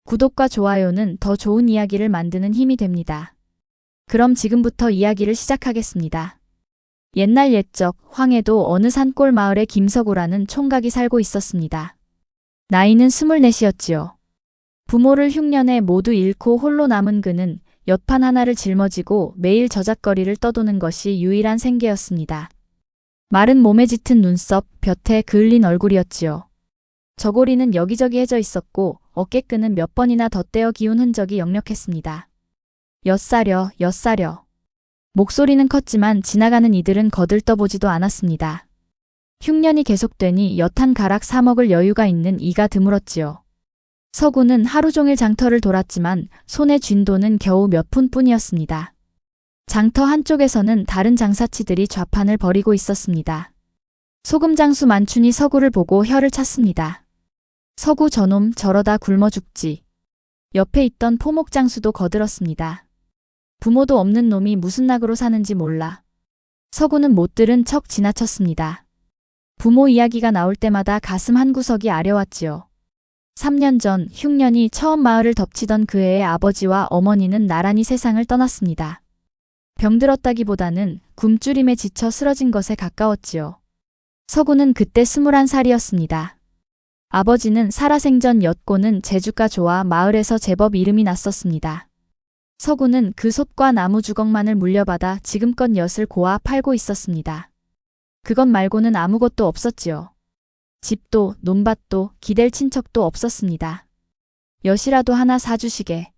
구독과 좋아요는 더 좋은 이야기를 만드는 힘이 됩니다. 그럼 지금부터 이야기를 시작하겠습니다. 옛날 옛적 황해도 어느 산골 마을에 김석우라는 총각이 살고 있었습니다. 나이는 24이었지요. 부모를 흉년에 모두 잃고 홀로 남은 그는 엿판 하나를 짊어지고 매일 저잣거리를 떠도는 것이 유일한 생계였습니다. 마른 몸에 짙은 눈썹, 볕에 그을린 얼굴이었지요. 저고리는 여기저기 해져 있었고 어깨끈은 몇 번이나 덧대어 기운 흔적이 역력했습니다. 엿사려, 엿사려. 목소리는 컸지만 지나가는 이들은 거들떠보지도 않았습니다. 흉년이 계속되니 엿 한 가락 사 먹을 여유가 있는 이가 드물었지요. 서구는 하루 종일 장터를 돌았지만 손에 쥔 돈은 겨우 몇 푼뿐이었습니다. 장터 한쪽에서는 다른 장사치들이 좌판을 벌이고 있었습니다. 소금장수 만춘이 서구를 보고 혀를 찼습니다. 서구 저놈 저러다 굶어 죽지. 옆에 있던 포목장수도 거들었습니다. 부모도 없는 놈이 무슨 낙으로 사는지 몰라. 서구는 못 들은 척 지나쳤습니다. 부모 이야기가 나올 때마다 가슴 한구석이 아려왔지요. 3년 전 흉년이 처음 마을을 덮치던 그 해의 아버지와 어머니는 나란히 세상을 떠났습니다. 병들었다기보다는 굶주림에 지쳐 쓰러진 것에 가까웠지요. 서구는 그때 21살이었습니다. 아버지는 살아생전 엿고는 재주가 좋아 마을에서 제법 이름이 났었습니다. 서구는 그 솥과 나무 주걱만을 물려받아 지금껏 엿을 고아 팔고 있었습니다. 그것 말고는 아무것도 없었지요. 집도 논밭도 기댈 친척도 없었습니다. 엿이라도 하나 사주시게.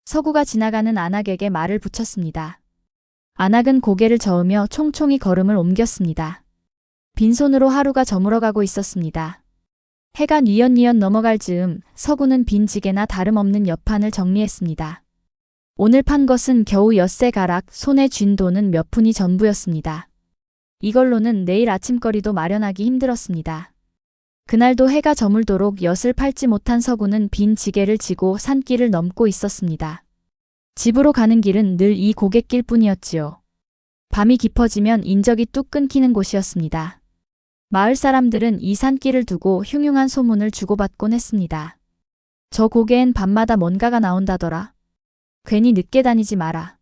서구가 지나가는 안악에게 말을 붙였습니다. 안악은 고개를 저으며 총총히 걸음을 옮겼습니다. 빈손으로 하루가 저물어가고 있었습니다. 해가 뉘엿뉘엿 넘어갈 즈음 서구는 빈 지게나 다름없는 엿판을 정리했습니다. 오늘 판 것은 겨우 엿새 가락, 손에 쥔 돈은 몇 푼이 전부였습니다. 이걸로는 내일 아침거리도 마련하기 힘들었습니다. 그날도 해가 저물도록 엿을 팔지 못한 서구는 빈 지게를 지고 산길을 넘고 있었습니다. 집으로 가는 길은 늘 이 고갯길 뿐이었지요. 밤이 깊어지면 인적이 뚝 끊기는 곳이었습니다. 마을 사람들은 이 산길을 두고 흉흉한 소문을 주고받곤 했습니다. 저 고개엔 밤마다 뭔가가 나온다더라. 괜히 늦게 다니지 마라.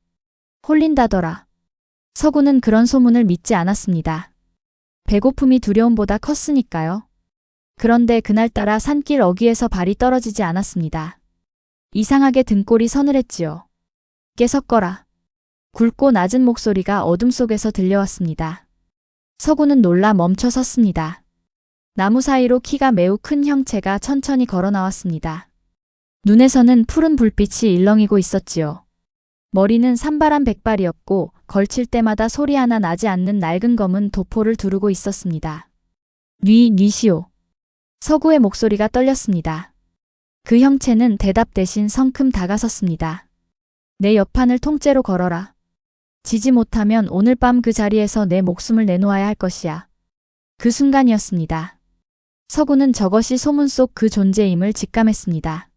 홀린다더라. 서구는 그런 소문을 믿지 않았습니다. 배고픔이 두려움보다 컸으니까요. 그런데 그날따라 산길 어귀에서 발이 떨어지지 않았습니다. 이상하게 등골이 서늘했지요. 깨석거라. 굵고 낮은 목소리가 어둠 속에서 들려왔습니다. 서구는 놀라 멈춰 섰습니다. 나무 사이로 키가 매우 큰 형체가 천천히 걸어 나왔습니다. 눈에서는 푸른 불빛이 일렁이고 있었지요. 머리는 산발한 백발이었고 걸칠 때마다 소리 하나 나지 않는 낡은 검은 도포를 두르고 있었습니다. 뉘시오. 서구의 목소리가 떨렸습니다. 그 형체는 대답 대신 성큼 다가섰습니다. 내 엿판을 통째로 걸어라. 지지 못하면 오늘 밤 그 자리에서 내 목숨을 내놓아야 할 것이야. 그 순간이었습니다. 서구는 저것이 소문 속 그 존재임을 직감했습니다.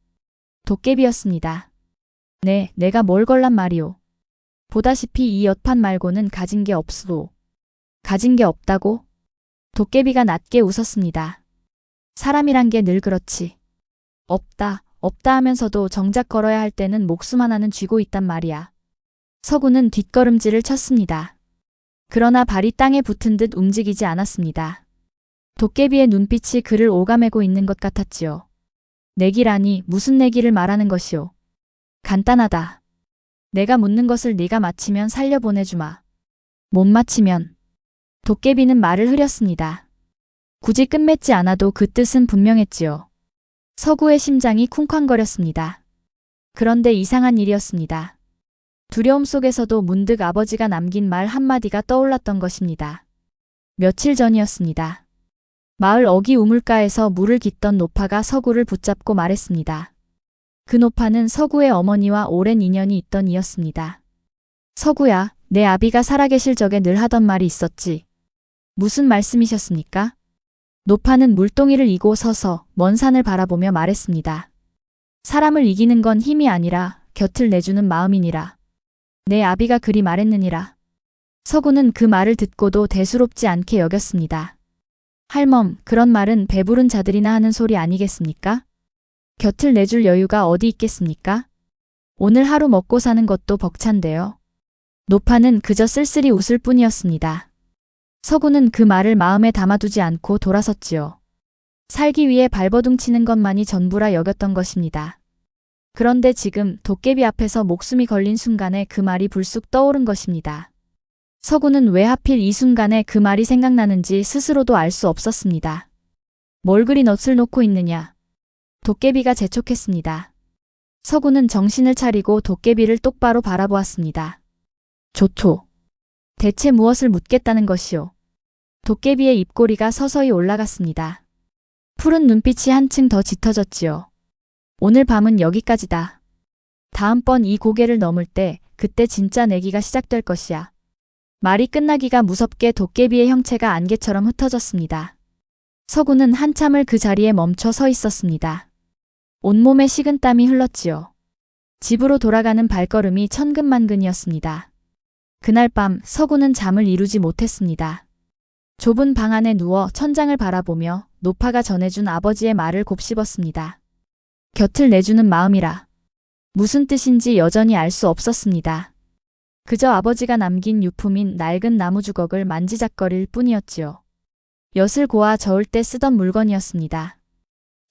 도깨비였습니다. 네, 내가 뭘 걸란 말이오. 보다시피 이 엿판 말고는 가진 게 없소. 가진 게 없다고? 도깨비가 낮게 웃었습니다. 사람이란 게 늘 그렇지. 없다, 없다 하면서도 정작 걸어야 할 때는 목숨 하나는 쥐고 있단 말이야. 서구는 뒷걸음질을 쳤습니다. 그러나 발이 땅에 붙은 듯 움직이지 않았습니다. 도깨비의 눈빛이 그를 오가매고 있는 것 같았지요. 내기라니 무슨 내기를 말하는 것이오. 간단하다. 내가 묻는 것을 네가 맞히면 살려보내주마. 못 맞히면. 도깨비는 말을 흐렸습니다. 굳이 끝맺지 않아도 그 뜻은 분명했지요. 서구의 심장이 쿵쾅거렸습니다. 그런데 이상한 일이었습니다. 두려움 속에서도 문득 아버지가 남긴 말 한마디가 떠올랐던 것입니다. 며칠 전이었습니다. 마을 어귀 우물가에서 물을 깃던 노파가 서구를 붙잡고 말했습니다. 그 노파는 서구의 어머니와 오랜 인연이 있던 이였습니다. 서구야, 내 아비가 살아계실 적에 늘 하던 말이 있었지. 무슨 말씀이셨습니까? 노파는 물동이를 이고 서서 먼 산을 바라보며 말했습니다. 사람을 이기는 건 힘이 아니라 곁을 내주는 마음이니라. 내 아비가 그리 말했느니라. 서구는 그 말을 듣고도 대수롭지 않게 여겼습니다. 할멈, 그런 말은 배부른 자들이나 하는 소리 아니겠습니까? 곁을 내줄 여유가 어디 있겠습니까? 오늘 하루 먹고 사는 것도 벅찬데요. 노파는 그저 쓸쓸히 웃을 뿐이었습니다. 서구는 그 말을 마음에 담아두지 않고 돌아섰지요. 살기 위해 발버둥치는 것만이 전부라 여겼던 것입니다. 그런데 지금 도깨비 앞에서 목숨이 걸린 순간에 그 말이 불쑥 떠오른 것입니다. 서구는 왜 하필 이 순간에 그 말이 생각나는지 스스로도 알 수 없었습니다. 뭘 그리 넋을 놓고 있느냐. 도깨비가 재촉했습니다. 서구는 정신을 차리고 도깨비를 똑바로 바라보았습니다. 조토. 대체 무엇을 묻겠다는 것이오? 도깨비의 입꼬리가 서서히 올라갔습니다. 푸른 눈빛이 한층 더 짙어졌지요. 오늘 밤은 여기까지다. 다음번 이 고개를 넘을 때 그때 진짜 내기가 시작될 것이야. 말이 끝나기가 무섭게 도깨비의 형체가 안개처럼 흩어졌습니다. 서구는 한참을 그 자리에 멈춰 서 있었습니다. 온몸에 식은땀이 흘렀지요. 집으로 돌아가는 발걸음이 천근만근이었습니다. 그날 밤 서구는 잠을 이루지 못했습니다. 좁은 방 안에 누워 천장을 바라보며 노파가 전해준 아버지의 말을 곱씹었습니다. 곁을 내주는 마음이라. 무슨 뜻인지 여전히 알 수 없었습니다. 그저 아버지가 남긴 유품인 낡은 나무 주걱을 만지작거릴 뿐이었지요. 엿을 고아 저을 때 쓰던 물건이었습니다.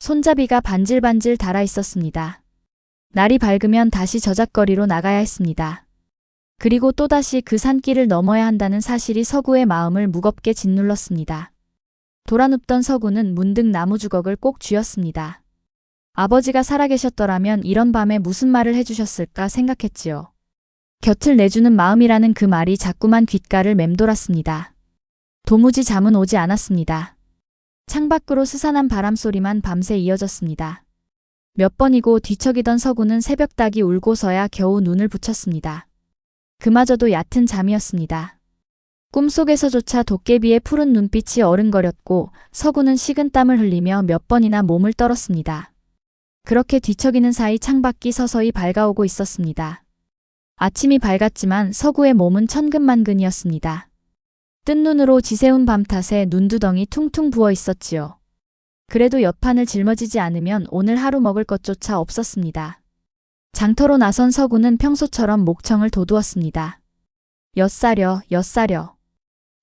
손잡이가 반질반질 달아 있었습니다. 날이 밝으면 다시 저작거리로 나가야 했습니다. 그리고 또다시 그 산길을 넘어야 한다는 사실이 서구의 마음을 무겁게 짓눌렀습니다. 돌아눕던 서구는 문득 나무 주걱을 꼭 쥐었습니다. 아버지가 살아계셨더라면 이런 밤에 무슨 말을 해주셨을까 생각했지요. 곁을 내주는 마음이라는 그 말이 자꾸만 귓가를 맴돌았습니다. 도무지 잠은 오지 않았습니다. 창밖으로 스산한 바람소리만 밤새 이어졌습니다. 몇 번이고 뒤척이던 서구는 새벽닭이 울고서야 겨우 눈을 붙였습니다. 그마저도 얕은 잠이었습니다. 꿈속에서조차 도깨비의 푸른 눈빛이 어른거렸고 서구는 식은땀을 흘리며 몇 번이나 몸을 떨었습니다. 그렇게 뒤척이는 사이 창밖이 서서히 밝아오고 있었습니다. 아침이 밝았지만 서구의 몸은 천근만근이었습니다. 뜬 눈으로 지새운 밤 탓에 눈두덩이 퉁퉁 부어 있었지요. 그래도 옆판을 짊어지지 않으면 오늘 하루 먹을 것조차 없었습니다. 장터로 나선 서구는 평소처럼 목청을 돋우었습니다. 엿사려, 엿사려.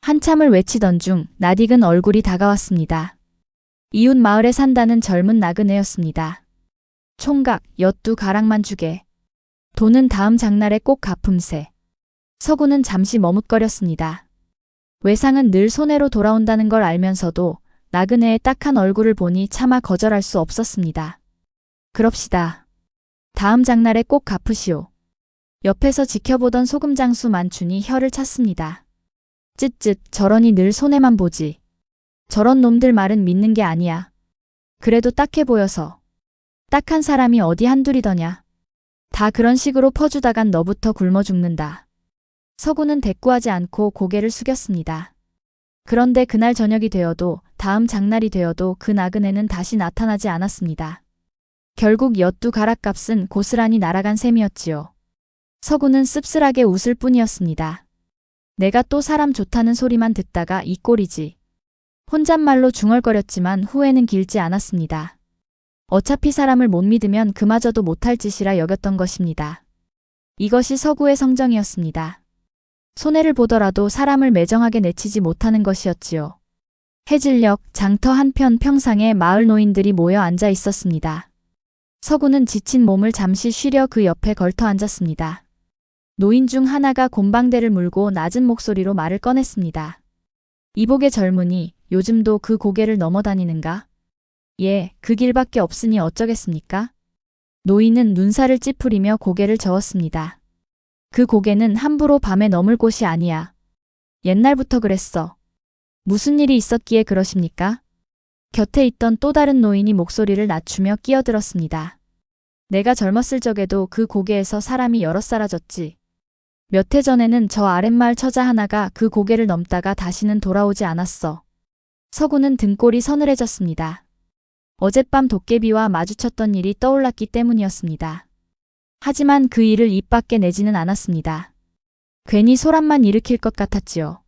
한참을 외치던 중 낯익은 얼굴이 다가왔습니다. 이웃 마을에 산다는 젊은 나그네였습니다. 총각, 엿 2가락만 주게. 돈은 다음 장날에 꼭 갚음세. 서구는 잠시 머뭇거렸습니다. 외상은 늘 손해로 돌아온다는 걸 알면서도 나그네의 딱한 얼굴을 보니 차마 거절할 수 없었습니다. 그럽시다. 다음 장날에 꼭 갚으시오. 옆에서 지켜보던 소금장수 만춘이 혀를 찼습니다. 쯧쯧, 저러니 늘 손해만 보지. 저런 놈들 말은 믿는 게 아니야. 그래도 딱해 보여서. 딱한 사람이 어디 한둘이더냐. 다 그런 식으로 퍼주다간 너부터 굶어 죽는다. 서구는 대꾸하지 않고 고개를 숙였습니다. 그런데 그날 저녁이 되어도 다음 장날이 되어도 그 나그네는 다시 나타나지 않았습니다. 결국 엿 2가락 값은 고스란히 날아간 셈이었지요. 서구는 씁쓸하게 웃을 뿐이었습니다. 내가 또 사람 좋다는 소리만 듣다가 이 꼴이지. 혼잣말로 중얼거렸지만 후회는 길지 않았습니다. 어차피 사람을 못 믿으면 그마저도 못할 짓이라 여겼던 것입니다. 이것이 서구의 성정이었습니다. 손해를 보더라도 사람을 매정하게 내치지 못하는 것이었지요. 해질녘 장터 한편 평상에 마을 노인들이 모여 앉아 있었습니다. 서구는 지친 몸을 잠시 쉬려 그 옆에 걸터 앉았습니다. 노인 중 하나가 곰방대를 물고 낮은 목소리로 말을 꺼냈습니다. 이복의 젊은이, 요즘도 그 고개를 넘어다니는가? 예, 그 길밖에 없으니 어쩌겠습니까? 노인은 눈살을 찌푸리며 고개를 저었습니다. 그 고개는 함부로 밤에 넘을 곳이 아니야. 옛날부터 그랬어. 무슨 일이 있었기에 그러십니까? 곁에 있던 또 다른 노인이 목소리를 낮추며 끼어들었습니다. 내가 젊었을 적에도 그 고개에서 사람이 여럿 사라졌지. 몇 해 전에는 저 아랫마을 처자 하나가 그 고개를 넘다가 다시는 돌아오지 않았어. 서구는 등골이 서늘해졌습니다. 어젯밤 도깨비와 마주쳤던 일이 떠올랐기 때문이었습니다. 하지만 그 일을 입 밖에 내지는 않았습니다. 괜히 소란만 일으킬 것 같았지요.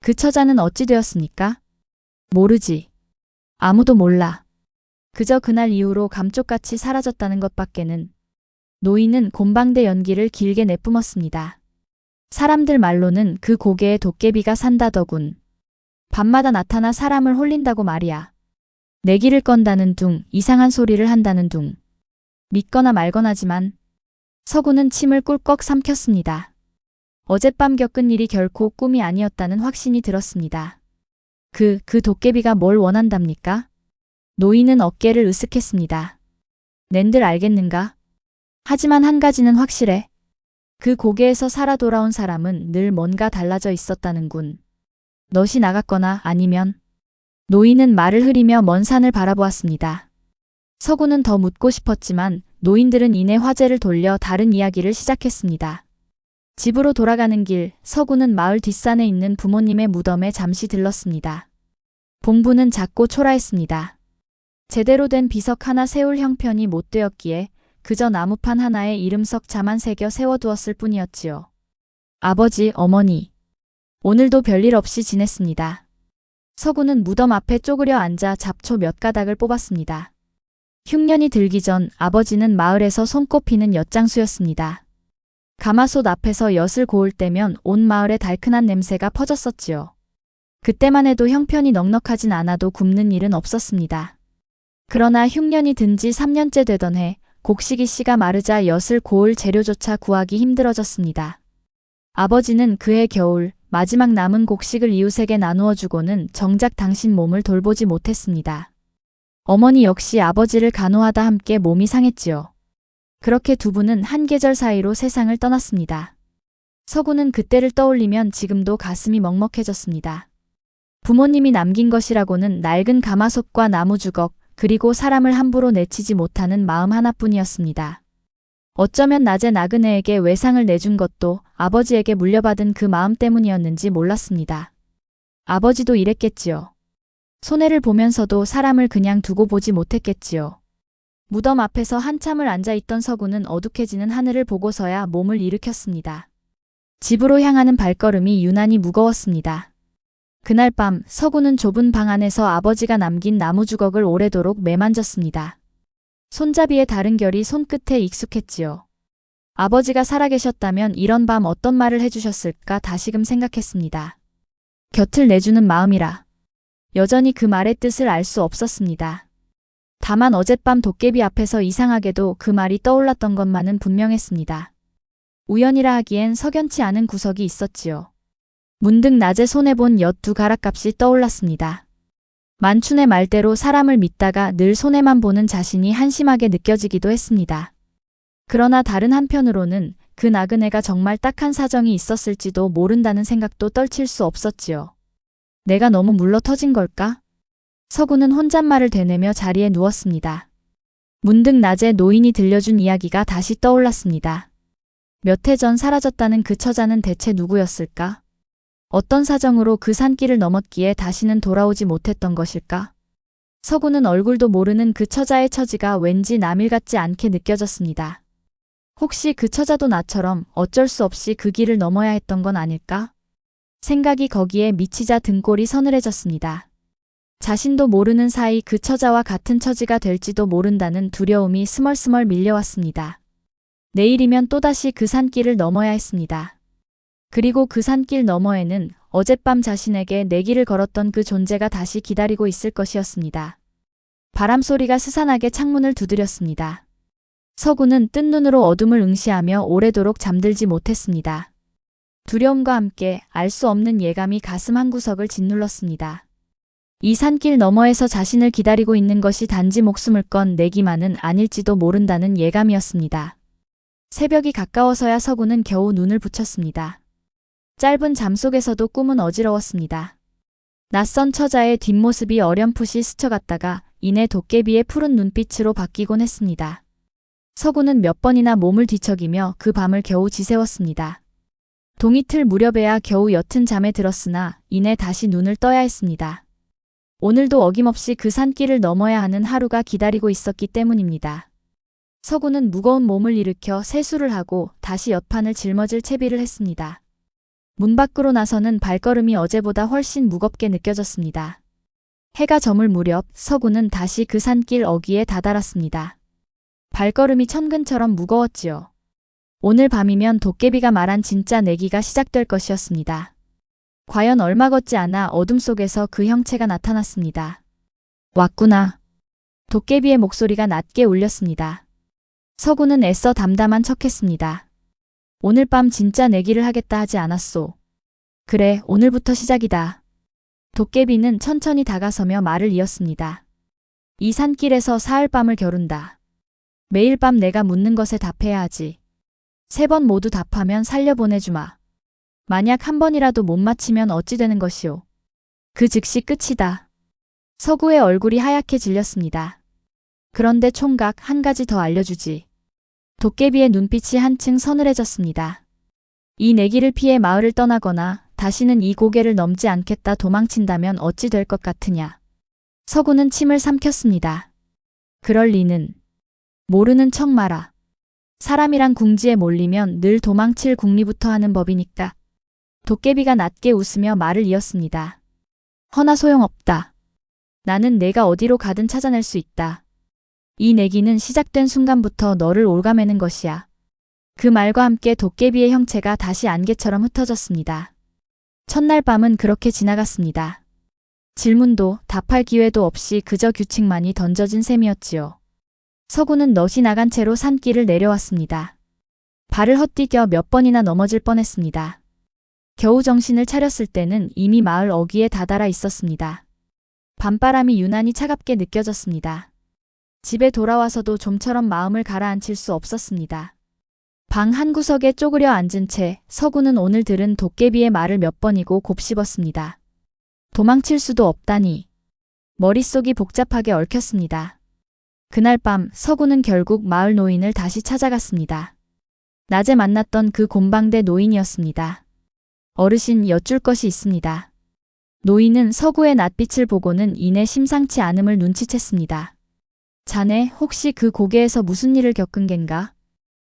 그 처자는 어찌 되었습니까? 모르지. 아무도 몰라. 그저 그날 이후로 감쪽같이 사라졌다는 것밖에는. 노인은 곰방대 연기를 길게 내뿜었습니다. 사람들 말로는 그 고개에 도깨비가 산다더군. 밤마다 나타나 사람을 홀린다고 말이야. 내기를 건다는 둥, 이상한 소리를 한다는 둥. 믿거나 말거나지만 서구는 침을 꿀꺽 삼켰습니다. 어젯밤 겪은 일이 결코 꿈이 아니었다는 확신이 들었습니다. 그 도깨비가 뭘 원한답니까? 노인은 어깨를 으쓱했습니다. 낸들 알겠는가? 하지만 한 가지는 확실해. 그 고개에서 살아 돌아온 사람은 늘 뭔가 달라져 있었다는군. 넛이 나갔거나 아니면. 노인은 말을 흐리며 먼 산을 바라보았습니다. 서구는 더 묻고 싶었지만 노인들은 이내 화제를 돌려 다른 이야기를 시작했습니다. 집으로 돌아가는 길, 서구는 마을 뒷산에 있는 부모님의 무덤에 잠시 들렀습니다. 봉부는 작고 초라했습니다. 제대로 된 비석 하나 세울 형편이 못 되었기에 그저 나무판 하나에 이름 석자만 새겨 세워두었을 뿐이었지요. 아버지, 어머니. 오늘도 별일 없이 지냈습니다. 서구는 무덤 앞에 쪼그려 앉아 잡초 몇 가닥을 뽑았습니다. 흉년이 들기 전 아버지는 마을에서 손꼽히는 엿장수였습니다. 가마솥 앞에서 엿을 고을 때면 온 마을에 달큰한 냄새가 퍼졌었지요. 그때만 해도 형편이 넉넉하진 않아도 굶는 일은 없었습니다. 그러나 흉년이 든 지 3년째 되던 해 곡식이 씨가 마르자 엿을 고을 재료조차 구하기 힘들어졌습니다. 아버지는 그해 겨울 마지막 남은 곡식을 이웃에게 나누어 주고는 정작 당신 몸을 돌보지 못했습니다. 어머니 역시 아버지를 간호하다 함께 몸이 상했지요. 그렇게 두 분은 한 계절 사이로 세상을 떠났습니다. 서구는 그때를 떠올리면 지금도 가슴이 먹먹해졌습니다. 부모님이 남긴 것이라고는 낡은 가마솥과 나무 주걱, 그리고 사람을 함부로 내치지 못하는 마음 하나뿐이었습니다. 어쩌면 낮에 나그네에게 외상을 내준 것도 아버지에게 물려받은 그 마음 때문이었는지 몰랐습니다. 아버지도 이랬겠지요. 손해를 보면서도 사람을 그냥 두고 보지 못했겠지요. 무덤 앞에서 한참을 앉아있던 서구는 어둑해지는 하늘을 보고서야 몸을 일으켰습니다. 집으로 향하는 발걸음이 유난히 무거웠습니다. 그날 밤 서구는 좁은 방 안에서 아버지가 남긴 나무 주걱을 오래도록 매만졌습니다. 손잡이의 다른 결이 손끝에 익숙했지요. 아버지가 살아계셨다면 이런 밤 어떤 말을 해주셨을까 다시금 생각했습니다. 곁을 내주는 마음이라. 여전히 그 말의 뜻을 알 수 없었습니다. 다만 어젯밤 도깨비 앞에서 이상하게도 그 말이 떠올랐던 것만은 분명했습니다. 우연이라 하기엔 석연치 않은 구석이 있었지요. 문득 낮에 손해본 엿 2가락값이 떠올랐습니다. 만춘의 말대로 사람을 믿다가 늘 손해만 보는 자신이 한심하게 느껴지기도 했습니다. 그러나 다른 한편으로는 그 나그네가 정말 딱한 사정이 있었을지도 모른다는 생각도 떨칠 수 없었지요. 내가 너무 물러터진 걸까? 서구는 혼잣말을 되뇌며 자리에 누웠습니다. 문득 낮에 노인이 들려준 이야기가 다시 떠올랐습니다. 몇 해 전 사라졌다는 그 처자는 대체 누구였을까? 어떤 사정으로 그 산길을 넘었기에 다시는 돌아오지 못했던 것일까? 서구는 얼굴도 모르는 그 처자의 처지가 왠지 남일 같지 않게 느껴졌습니다. 혹시 그 처자도 나처럼 어쩔 수 없이 그 길을 넘어야 했던 건 아닐까? 생각이 거기에 미치자 등골이 서늘해졌습니다. 자신도 모르는 사이 그 처자와 같은 처지가 될지도 모른다는 두려움이 스멀스멀 밀려왔습니다. 내일이면 또다시 그 산길을 넘어야 했습니다. 그리고 그 산길 너머에는 어젯밤 자신에게 내기를 걸었던 그 존재가 다시 기다리고 있을 것이었습니다. 바람소리가 스산하게 창문을 두드렸습니다. 서구는 뜬 눈으로 어둠을 응시하며 오래도록 잠들지 못했습니다. 두려움과 함께 알 수 없는 예감이 가슴 한구석을 짓눌렀습니다. 이 산길 너머에서 자신을 기다리고 있는 것이 단지 목숨을 건 내기만은 아닐지도 모른다는 예감이었습니다. 새벽이 가까워서야 서구는 겨우 눈을 붙였습니다. 짧은 잠 속에서도 꿈은 어지러웠습니다. 낯선 처자의 뒷모습이 어렴풋이 스쳐갔다가 이내 도깨비의 푸른 눈빛으로 바뀌곤 했습니다. 서구는 몇 번이나 몸을 뒤척이며 그 밤을 겨우 지새웠습니다. 동이틀 무렵에야 겨우 옅은 잠에 들었으나 이내 다시 눈을 떠야 했습니다. 오늘도 어김없이 그 산길을 넘어야 하는 하루가 기다리고 있었기 때문입니다. 서구는 무거운 몸을 일으켜 세수를 하고 다시 엿판을 짊어질 채비를 했습니다. 문 밖으로 나서는 발걸음이 어제보다 훨씬 무겁게 느껴졌습니다. 해가 저물 무렵 서구는 다시 그 산길 어귀에 다다랐습니다. 발걸음이 천근처럼 무거웠지요. 오늘 밤이면 도깨비가 말한 진짜 내기가 시작될 것이었습니다. 과연 얼마 걷지 않아 어둠 속에서 그 형체가 나타났습니다. 왔구나. 도깨비의 목소리가 낮게 울렸습니다. 서구는 애써 담담한 척했습니다. 오늘 밤 진짜 내기를 하겠다 하지 않았소. 그래, 오늘부터 시작이다. 도깨비는 천천히 다가서며 말을 이었습니다. 이 산길에서 사흘밤을 겨룬다. 매일 밤 내가 묻는 것에 답해야 하지. 3번 모두 답하면 살려보내주마. 만약 한 번이라도 못 맞히면 어찌 되는 것이오. 그 즉시 끝이다. 서구의 얼굴이 하얗게 질렸습니다. 그런데 총각 한 가지 더 알려주지. 도깨비의 눈빛이 한층 서늘해졌습니다. 이 내기를 피해 마을을 떠나거나 다시는 이 고개를 넘지 않겠다 도망친다면 어찌 될 것 같으냐. 서구는 침을 삼켰습니다. 그럴 리는. 모르는 척 마라. 사람이란 궁지에 몰리면 늘 도망칠 궁리부터 하는 법이니까. 도깨비가 낮게 웃으며 말을 이었습니다. 허나 소용없다. 나는 내가 어디로 가든 찾아낼 수 있다. 이 내기는 시작된 순간부터 너를 옭아매는 것이야. 그 말과 함께 도깨비의 형체가 다시 안개처럼 흩어졌습니다. 첫날 밤은 그렇게 지나갔습니다. 질문도 답할 기회도 없이 그저 규칙만이 던져진 셈이었지요. 서구는 넛이 나간 채로 산길을 내려왔습니다. 발을 헛디뎌 몇 번이나 넘어질 뻔했습니다. 겨우 정신을 차렸을 때는 이미 마을 어귀에 다다라 있었습니다. 밤바람이 유난히 차갑게 느껴졌습니다. 집에 돌아와서도 좀처럼 마음을 가라앉힐 수 없었습니다. 방 한구석에 쪼그려 앉은 채 서구는 오늘 들은 도깨비의 말을 몇 번이고 곱씹었습니다. 도망칠 수도 없다니. 머릿속이 복잡하게 얽혔습니다. 그날 밤 서구는 결국 마을 노인을 다시 찾아갔습니다. 낮에 만났던 그 곰방대 노인이었습니다. 어르신, 여쭐 것이 있습니다. 노인은 서구의 낯빛을 보고는 이내 심상치 않음을 눈치챘습니다. 자네 혹시 그 고개에서 무슨 일을 겪은 겐가?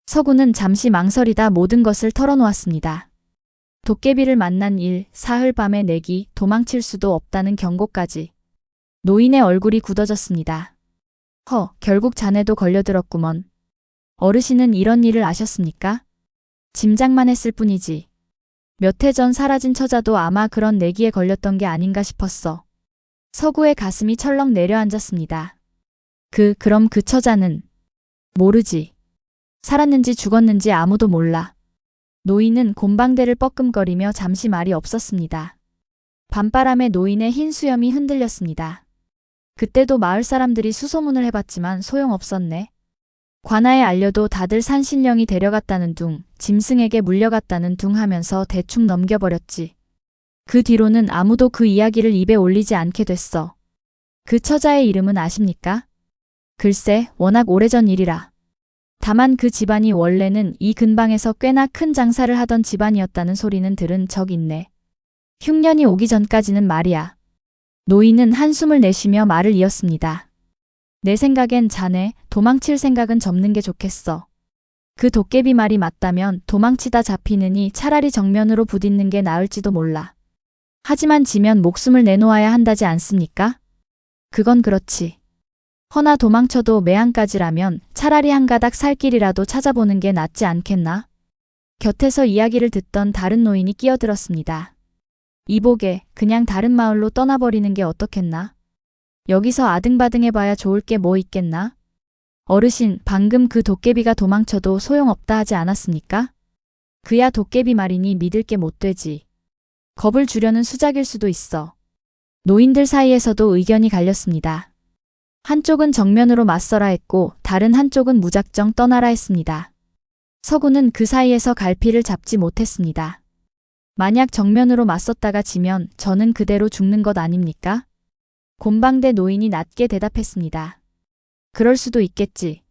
서구는 잠시 망설이다 모든 것을 털어놓았습니다. 도깨비를 만난 일, 사흘 밤의 내기, 도망칠 수도 없다는 경고까지. 노인의 얼굴이 굳어졌습니다. 결국 자네도 걸려들었구먼. 어르신은 이런 일을 아셨습니까? 짐작만 했을 뿐이지. 몇 해 전 사라진 처자도 아마 그런 내기에 걸렸던 게 아닌가 싶었어. 서구의 가슴이 철렁 내려앉았습니다. 그럼 그 처자는? 모르지. 살았는지 죽었는지 아무도 몰라. 노인은 곰방대를 뻐끔거리며 잠시 말이 없었습니다. 밤바람에 노인의 흰 수염이 흔들렸습니다. 그때도 마을 사람들이 수소문을 해봤지만 소용없었네. 관아에 알려도 다들 산신령이 데려갔다는 둥, 짐승에게 물려갔다는 둥 하면서 대충 넘겨버렸지. 그 뒤로는 아무도 그 이야기를 입에 올리지 않게 됐어. 그 처자의 이름은 아십니까? 글쎄, 워낙 오래전 일이라. 다만 그 집안이 원래는 이 근방에서 꽤나 큰 장사를 하던 집안이었다는 소리는 들은 적 있네. 흉년이 오기 전까지는 말이야. 노인은 한숨을 내쉬며 말을 이었습니다. 내 생각엔 자네 도망칠 생각은 접는 게 좋겠어. 그 도깨비 말이 맞다면 도망치다 잡히느니 차라리 정면으로 부딪는 게 나을지도 몰라. 하지만 지면 목숨을 내놓아야 한다지 않습니까? 그건 그렇지. 허나 도망쳐도 매한까지라면 차라리 한 가닥 살 길이라도 찾아보는 게 낫지 않겠나? 곁에서 이야기를 듣던 다른 노인이 끼어들었습니다. 이보게, 그냥 다른 마을로 떠나버리는 게 어떻겠나? 여기서 아등바등해봐야 좋을 게 뭐 있겠나? 어르신, 방금 그 도깨비가 도망쳐도 소용없다 하지 않았습니까? 그야 도깨비 말이니 믿을 게 못 되지. 겁을 주려는 수작일 수도 있어. 노인들 사이에서도 의견이 갈렸습니다. 한쪽은 정면으로 맞서라 했고 다른 한쪽은 무작정 떠나라 했습니다. 서구는 그 사이에서 갈피를 잡지 못했습니다. 만약 정면으로 맞섰다가 지면 저는 그대로 죽는 것 아닙니까? 곰방대 노인이 낮게 대답했습니다. 그럴 수도 있겠지.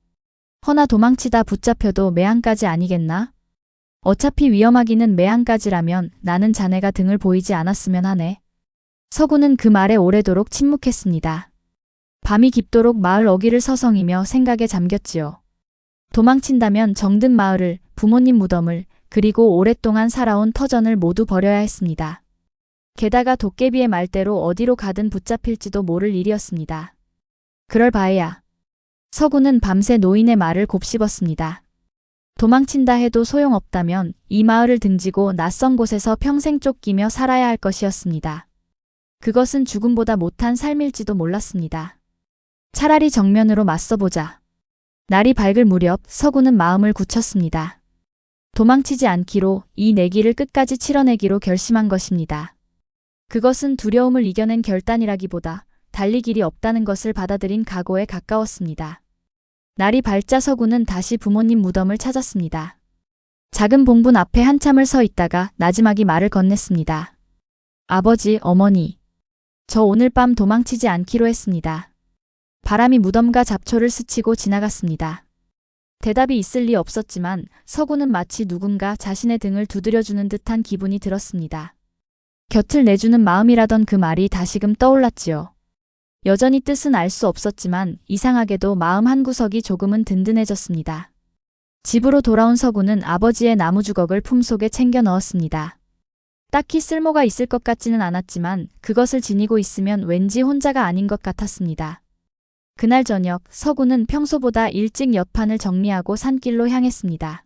허나 도망치다 붙잡혀도 매한까지 아니겠나? 어차피 위험하기는 매한까지라면 나는 자네가 등을 보이지 않았으면 하네. 서구는 그 말에 오래도록 침묵했습니다. 밤이 깊도록 마을 어귀를 서성이며 생각에 잠겼지요. 도망친다면 정든 마을을, 부모님 무덤을, 그리고 오랫동안 살아온 터전을 모두 버려야 했습니다. 게다가 도깨비의 말대로 어디로 가든 붙잡힐지도 모를 일이었습니다. 그럴 바에야. 서구는 밤새 노인의 말을 곱씹었습니다. 도망친다 해도 소용없다면 이 마을을 등지고 낯선 곳에서 평생 쫓기며 살아야 할 것이었습니다. 그것은 죽음보다 못한 삶일지도 몰랐습니다. 차라리 정면으로 맞서보자. 날이 밝을 무렵 서구는 마음을 굳혔습니다. 도망치지 않기로 이 내기를 끝까지 치러내기로 결심한 것입니다. 그것은 두려움을 이겨낸 결단이라기보다 달리 길이 없다는 것을 받아들인 각오에 가까웠습니다. 날이 밝자 서구는 다시 부모님 무덤을 찾았습니다. 작은 봉분 앞에 한참을 서 있다가 나지막이 말을 건넸습니다. 아버지, 어머니. 저 오늘 밤 도망치지 않기로 했습니다. 바람이 무덤과 잡초를 스치고 지나갔습니다. 대답이 있을 리 없었지만 서구는 마치 누군가 자신의 등을 두드려주는 듯한 기분이 들었습니다. 곁을 내주는 마음이라던 그 말이 다시금 떠올랐지요. 여전히 뜻은 알 수 없었지만 이상하게도 마음 한구석이 조금은 든든해졌습니다. 집으로 돌아온 서구는 아버지의 나무주걱을 품속에 챙겨 넣었습니다. 딱히 쓸모가 있을 것 같지는 않았지만 그것을 지니고 있으면 왠지 혼자가 아닌 것 같았습니다. 그날 저녁 서구는 평소보다 일찍 엿판을 정리하고 산길로 향했습니다.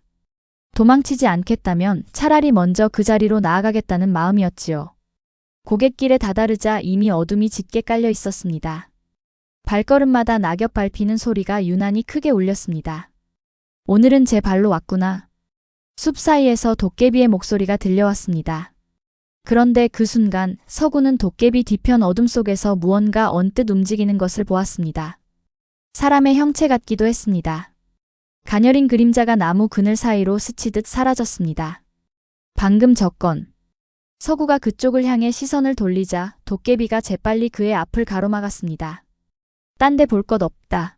도망치지 않겠다면 차라리 먼저 그 자리로 나아가겠다는 마음이었지요. 고갯길에 다다르자 이미 어둠이 짙게 깔려 있었습니다. 발걸음마다 낙엽 밟히는 소리가 유난히 크게 울렸습니다. 오늘은 제 발로 왔구나. 숲 사이에서 도깨비의 목소리가 들려왔습니다. 그런데 그 순간 서구는 도깨비 뒤편 어둠 속에서 무언가 언뜻 움직이는 것을 보았습니다. 사람의 형체 같기도 했습니다. 가녀린 그림자가 나무 그늘 사이로 스치듯 사라졌습니다. 방금 저건. 서구가 그쪽을 향해 시선을 돌리자 도깨비가 재빨리 그의 앞을 가로막았습니다. 딴 데 볼 것 없다.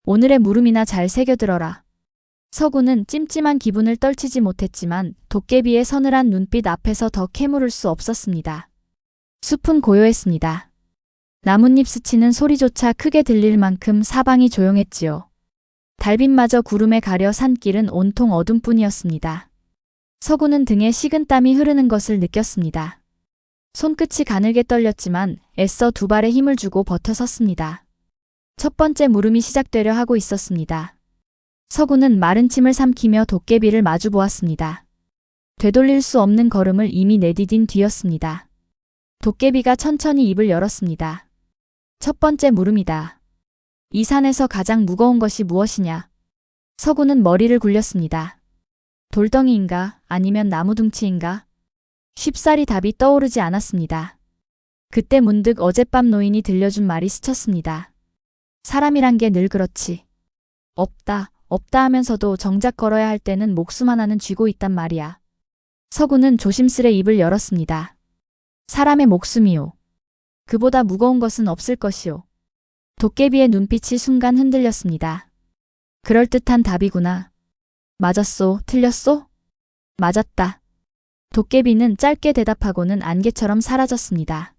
오늘의 물음이나 잘 새겨들어라. 서구는 찜찜한 기분을 떨치지 못했지만 도깨비의 서늘한 눈빛 앞에서 더 캐물을 수 없었습니다. 숲은 고요했습니다. 나뭇잎 스치는 소리조차 크게 들릴 만큼 사방이 조용했지요. 달빛마저 구름에 가려 산길은 온통 어둠뿐이었습니다. 서구는 등에 식은땀이 흐르는 것을 느꼈습니다. 손끝이 가늘게 떨렸지만 애써 두 발에 힘을 주고 버텨 섰습니다. 첫 번째 물음이 시작되려 하고 있었습니다. 서구는 마른 침을 삼키며 도깨비를 마주 보았습니다. 되돌릴 수 없는 걸음을 이미 내디딘 뒤였습니다. 도깨비가 천천히 입을 열었습니다. 첫 번째 물음이다. 이 산에서 가장 무거운 것이 무엇이냐? 서구는 머리를 굴렸습니다. 돌덩이인가 아니면 나무둥치인가? 쉽사리 답이 떠오르지 않았습니다. 그때 문득 어젯밤 노인이 들려준 말이 스쳤습니다. 사람이란 게 늘 그렇지. 없다, 없다 하면서도 정작 걸어야 할 때는 목숨 하나는 쥐고 있단 말이야. 서구는 조심스레 입을 열었습니다. 사람의 목숨이요. 그보다 무거운 것은 없을 것이요. 도깨비의 눈빛이 순간 흔들렸습니다. 그럴듯한 답이구나. 맞았소, 틀렸소? 맞았다. 도깨비는 짧게 대답하고는 안개처럼 사라졌습니다.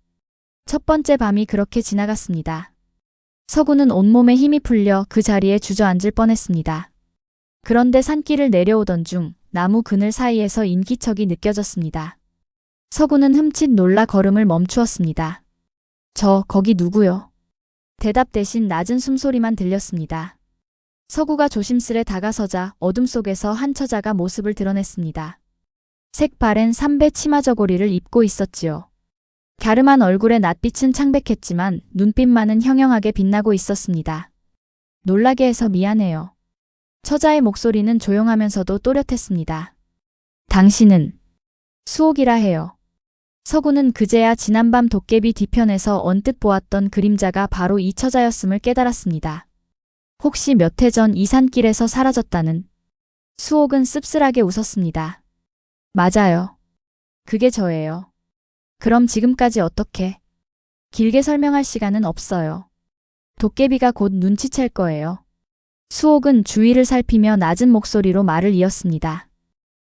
첫 번째 밤이 그렇게 지나갔습니다. 서구는 온몸에 힘이 풀려 그 자리에 주저앉을 뻔했습니다. 그런데 산길을 내려오던 중 나무 그늘 사이에서 인기척이 느껴졌습니다. 서구는 흠칫 놀라 걸음을 멈추었습니다. 거기 누구요? 대답 대신 낮은 숨소리만 들렸습니다. 서구가 조심스레 다가서자 어둠 속에서 한 처자가 모습을 드러냈습니다. 색바랜 삼배 치마 저고리를 입고 있었지요. 갸름한 얼굴의 낯빛은 창백했지만 눈빛만은 형형하게 빛나고 있었습니다. 놀라게 해서 미안해요. 처자의 목소리는 조용하면서도 또렷했습니다. 당신은 수옥이라 해요. 서구는 그제야 지난밤 도깨비 뒤편에서 언뜻 보았던 그림자가 바로 이 처자였음을 깨달았습니다. 혹시 몇 해 전 이 산길에서 사라졌다는. 수옥은 씁쓸하게 웃었습니다. 맞아요. 그게 저예요. 그럼 지금까지 어떻게? 길게 설명할 시간은 없어요. 도깨비가 곧 눈치챌 거예요. 수옥은 주위를 살피며 낮은 목소리로 말을 이었습니다.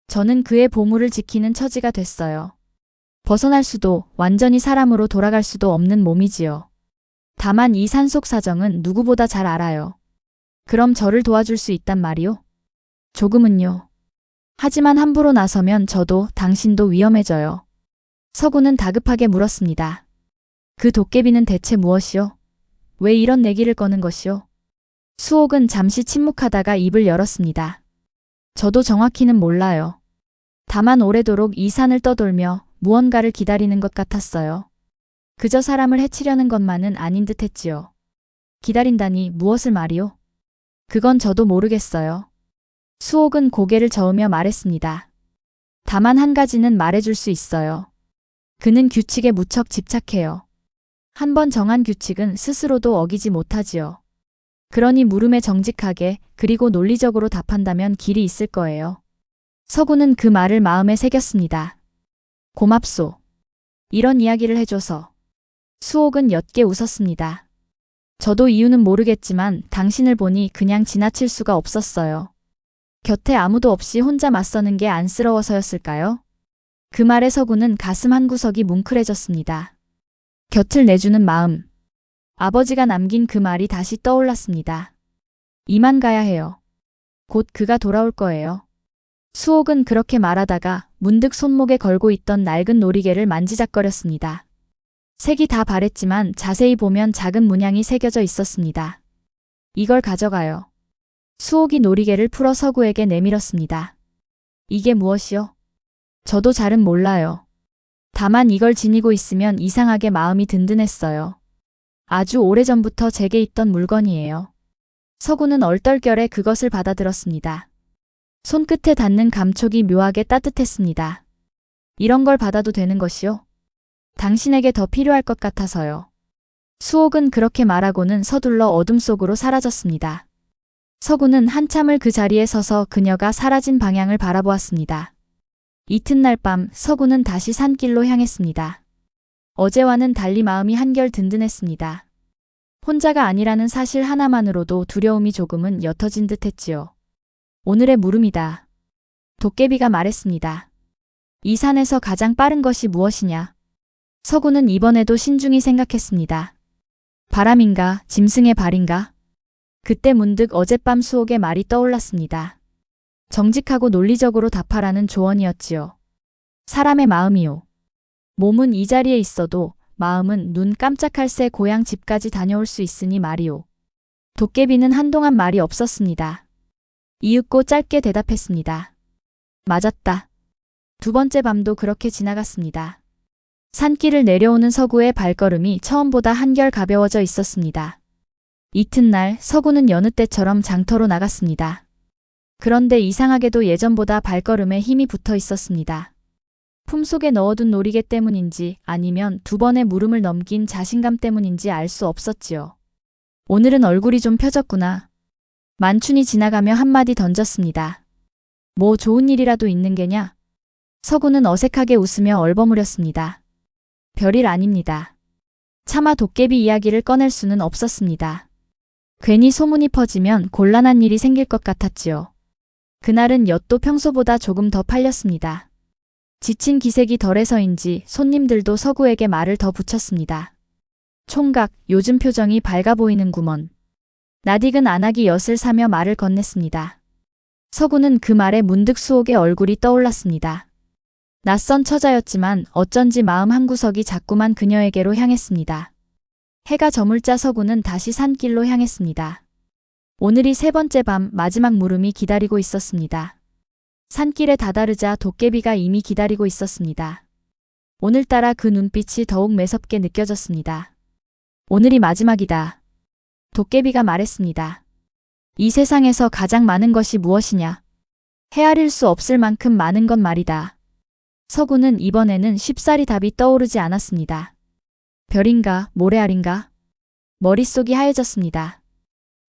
저는 그의 보물을 지키는 처지가 됐어요. 벗어날 수도 완전히 사람으로 돌아갈 수도 없는 몸이지요. 다만 이 산속 사정은 누구보다 잘 알아요. 그럼 저를 도와줄 수 있단 말이오? 조금은요. 하지만 함부로 나서면 저도 당신도 위험해져요. 서구는 다급하게 물었습니다. 그 도깨비는 대체 무엇이오? 왜 이런 내기를 거는 것이오? 수옥은 잠시 침묵하다가 입을 열었습니다. 저도 정확히는 몰라요. 다만 오래도록 이 산을 떠돌며 무언가를 기다리는 것 같았어요. 그저 사람을 해치려는 것만은 아닌 듯 했지요. 기다린다니 무엇을 말이오? 그건 저도 모르겠어요. 수옥은 고개를 저으며 말했습니다. 다만 한 가지는 말해줄 수 있어요. 그는 규칙에 무척 집착해요. 한번 정한 규칙은 스스로도 어기지 못하지요. 그러니 물음에 정직하게 그리고 논리적으로 답한다면 길이 있을 거예요. 서구는 그 말을 마음에 새겼습니다. 고맙소. 이런 이야기를 해줘서. 수옥은 옅게 웃었습니다. 저도 이유는 모르겠지만 당신을 보니 그냥 지나칠 수가 없었어요. 곁에 아무도 없이 혼자 맞서는 게 안쓰러워서였을까요? 그 말에 서구는 가슴 한구석이 뭉클해졌습니다. 곁을 내주는 마음. 아버지가 남긴 그 말이 다시 떠올랐습니다. 이만 가야 해요. 곧 그가 돌아올 거예요. 수옥은 그렇게 말하다가 문득 손목에 걸고 있던 낡은 놀이개를 만지작거렸습니다. 색이 다 바랬지만 자세히 보면 작은 문양이 새겨져 있었습니다. 이걸 가져가요. 수옥이 놀이개를 풀어 서구에게 내밀었습니다. 이게 무엇이요? 저도 잘은 몰라요. 다만 이걸 지니고 있으면 이상하게 마음이 든든했어요. 아주 오래전부터 제게 있던 물건이에요. 서구는 얼떨결에 그것을 받아들었습니다. 손끝에 닿는 감촉이 묘하게 따뜻했습니다. 이런 걸 받아도 되는 것이요? 당신에게 더 필요할 것 같아서요. 수옥은 그렇게 말하고는 서둘러 어둠 속으로 사라졌습니다. 서구는 한참을 그 자리에 서서 그녀가 사라진 방향을 바라보았습니다. 이튿날 밤 서구는 다시 산길로 향했습니다. 어제와는 달리 마음이 한결 든든했습니다. 혼자가 아니라는 사실 하나만으로도 두려움이 조금은 옅어진 듯 했지요. 오늘의 물음이다. 도깨비가 말했습니다. 이 산에서 가장 빠른 것이 무엇이냐? 서구는 이번에도 신중히 생각했습니다. 바람인가, 짐승의 발인가? 그때 문득 어젯밤 수옥의 말이 떠올랐습니다. 정직하고 논리적으로 답하라는 조언이었지요. 사람의 마음이요. 몸은 이 자리에 있어도 마음은 눈 깜짝할 새 고향 집까지 다녀올 수 있으니 말이요. 도깨비는 한동안 말이 없었습니다. 이윽고 짧게 대답했습니다. 맞았다. 두 번째 밤도 그렇게 지나갔습니다. 산길을 내려오는 서구의 발걸음이 처음보다 한결 가벼워져 있었습니다. 이튿날 서구는 여느 때처럼 장터로 나갔습니다. 그런데 이상하게도 예전보다 발걸음에 힘이 붙어 있었습니다. 품속에 넣어둔 놀이개 때문인지 아니면 두 번의 물음을 넘긴 자신감 때문인지 알 수 없었지요. 오늘은 얼굴이 좀 펴졌구나. 만춘이 지나가며 한마디 던졌습니다. 뭐 좋은 일이라도 있는 게냐? 서구는 어색하게 웃으며 얼버무렸습니다. 별일 아닙니다. 차마 도깨비 이야기를 꺼낼 수는 없었습니다. 괜히 소문이 퍼지면 곤란한 일이 생길 것 같았지요. 그날은 엿도 평소보다 조금 더 팔렸습니다. 지친 기색이 덜해서인지 손님들도 서구에게 말을 더 붙였습니다. 총각, 요즘 표정이 밝아 보이는구먼. 낯익은 안하기 엿을 사며 말을 건넸습니다. 서구는 그 말에 문득 수옥의 얼굴이 떠올랐습니다. 낯선 처자였지만 어쩐지 마음 한구석이 자꾸만 그녀에게로 향했습니다. 해가 저물자 서구는 다시 산길로 향했습니다. 오늘이 세 번째 밤 마지막 물음이 기다리고 있었습니다. 산길에 다다르자 도깨비가 이미 기다리고 있었습니다. 오늘따라 그 눈빛이 더욱 매섭게 느껴졌습니다. 오늘이 마지막이다. 도깨비가 말했습니다. 이 세상에서 가장 많은 것이 무엇이냐? 헤아릴 수 없을 만큼 많은 건 말이다. 서구는 이번에는 쉽사리 답이 떠오르지 않았습니다. 별인가, 모래알인가? 머릿속이 하얘졌습니다.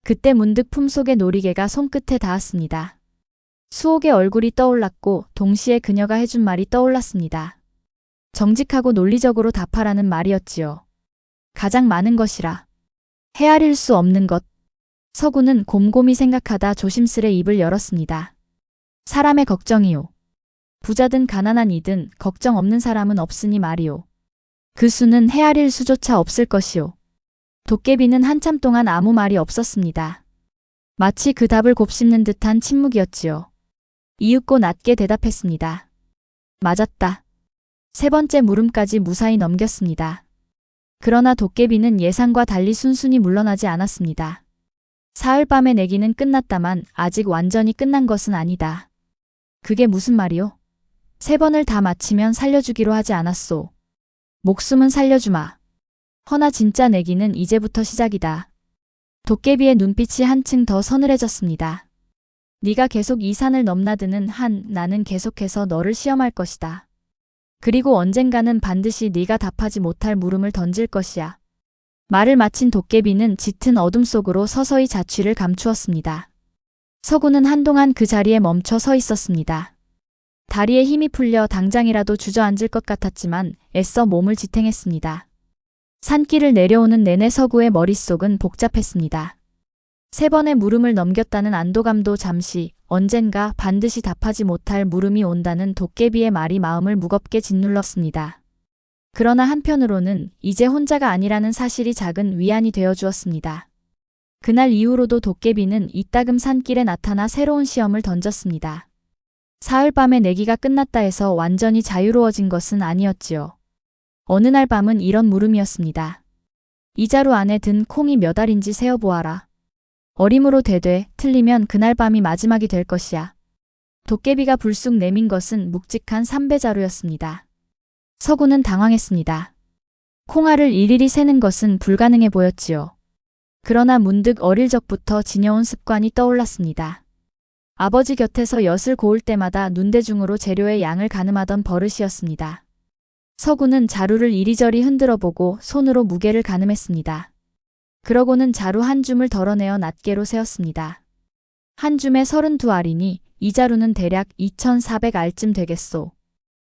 그때 문득 품속의 놀이개가 손끝에 닿았습니다. 수옥의 얼굴이 떠올랐고 동시에 그녀가 해준 말이 떠올랐습니다. 정직하고 논리적으로 답하라는 말이었지요. 가장 많은 것이라. 헤아릴 수 없는 것. 서구는 곰곰이 생각하다 조심스레 입을 열었습니다. 사람의 걱정이요. 부자든 가난한 이든 걱정 없는 사람은 없으니 말이요. 그 수는 헤아릴 수조차 없을 것이요. 도깨비는 한참 동안 아무 말이 없었습니다. 마치 그 답을 곱씹는 듯한 침묵이었지요. 이윽고 낮게 대답했습니다. 맞았다. 세 번째 물음까지 무사히 넘겼습니다. 그러나 도깨비는 예상과 달리 순순히 물러나지 않았습니다. 사흘밤의 내기는 끝났다만 아직 완전히 끝난 것은 아니다. 그게 무슨 말이오? 세 번을 다 마치면 살려주기로 하지 않았소. 목숨은 살려주마. 허나 진짜 내기는 이제부터 시작이다. 도깨비의 눈빛이 한층 더 서늘해졌습니다. 네가 계속 이 산을 넘나드는 한 나는 계속해서 너를 시험할 것이다. 그리고 언젠가는 반드시 네가 답하지 못할 물음을 던질 것이야. 말을 마친 도깨비는 짙은 어둠 속으로 서서히 자취를 감추었습니다. 서구는 한동안 그 자리에 멈춰 서 있었습니다. 다리에 힘이 풀려 당장이라도 주저앉을 것 같았지만 애써 몸을 지탱했습니다. 산길을 내려오는 내내 서구의 머릿속은 복잡했습니다. 세 번의 물음을 넘겼다는 안도감도 잠시, 언젠가 반드시 답하지 못할 물음이 온다는 도깨비의 말이 마음을 무겁게 짓눌렀습니다. 그러나 한편으로는 이제 혼자가 아니라는 사실이 작은 위안이 되어주었습니다. 그날 이후로도 도깨비는 이따금 산길에 나타나 새로운 시험을 던졌습니다. 사흘밤의 내기가 끝났다 해서 완전히 자유로워진 것은 아니었지요. 어느 날 밤은 이런 물음이었습니다. 이 자루 안에 든 콩이 몇 알인지 세어보아라. 어림으로 되되 틀리면 그날 밤이 마지막이 될 것이야. 도깨비가 불쑥 내민 것은 묵직한 3배자루였습니다. 서구는 당황했습니다. 콩알을 일일이 세는 것은 불가능해 보였지요. 그러나 문득 어릴 적부터 지녀온 습관이 떠올랐습니다. 아버지 곁에서 엿을 고을 때마다 눈대중으로 재료의 양을 가늠하던 버릇이었습니다. 서구는 자루를 이리저리 흔들어 보고 손으로 무게를 가늠했습니다. 그러고는 자루 한 줌을 덜어내어 낱개로 세었습니다. 한 줌에 32알이니 이 자루는 대략 2400알쯤 되겠소.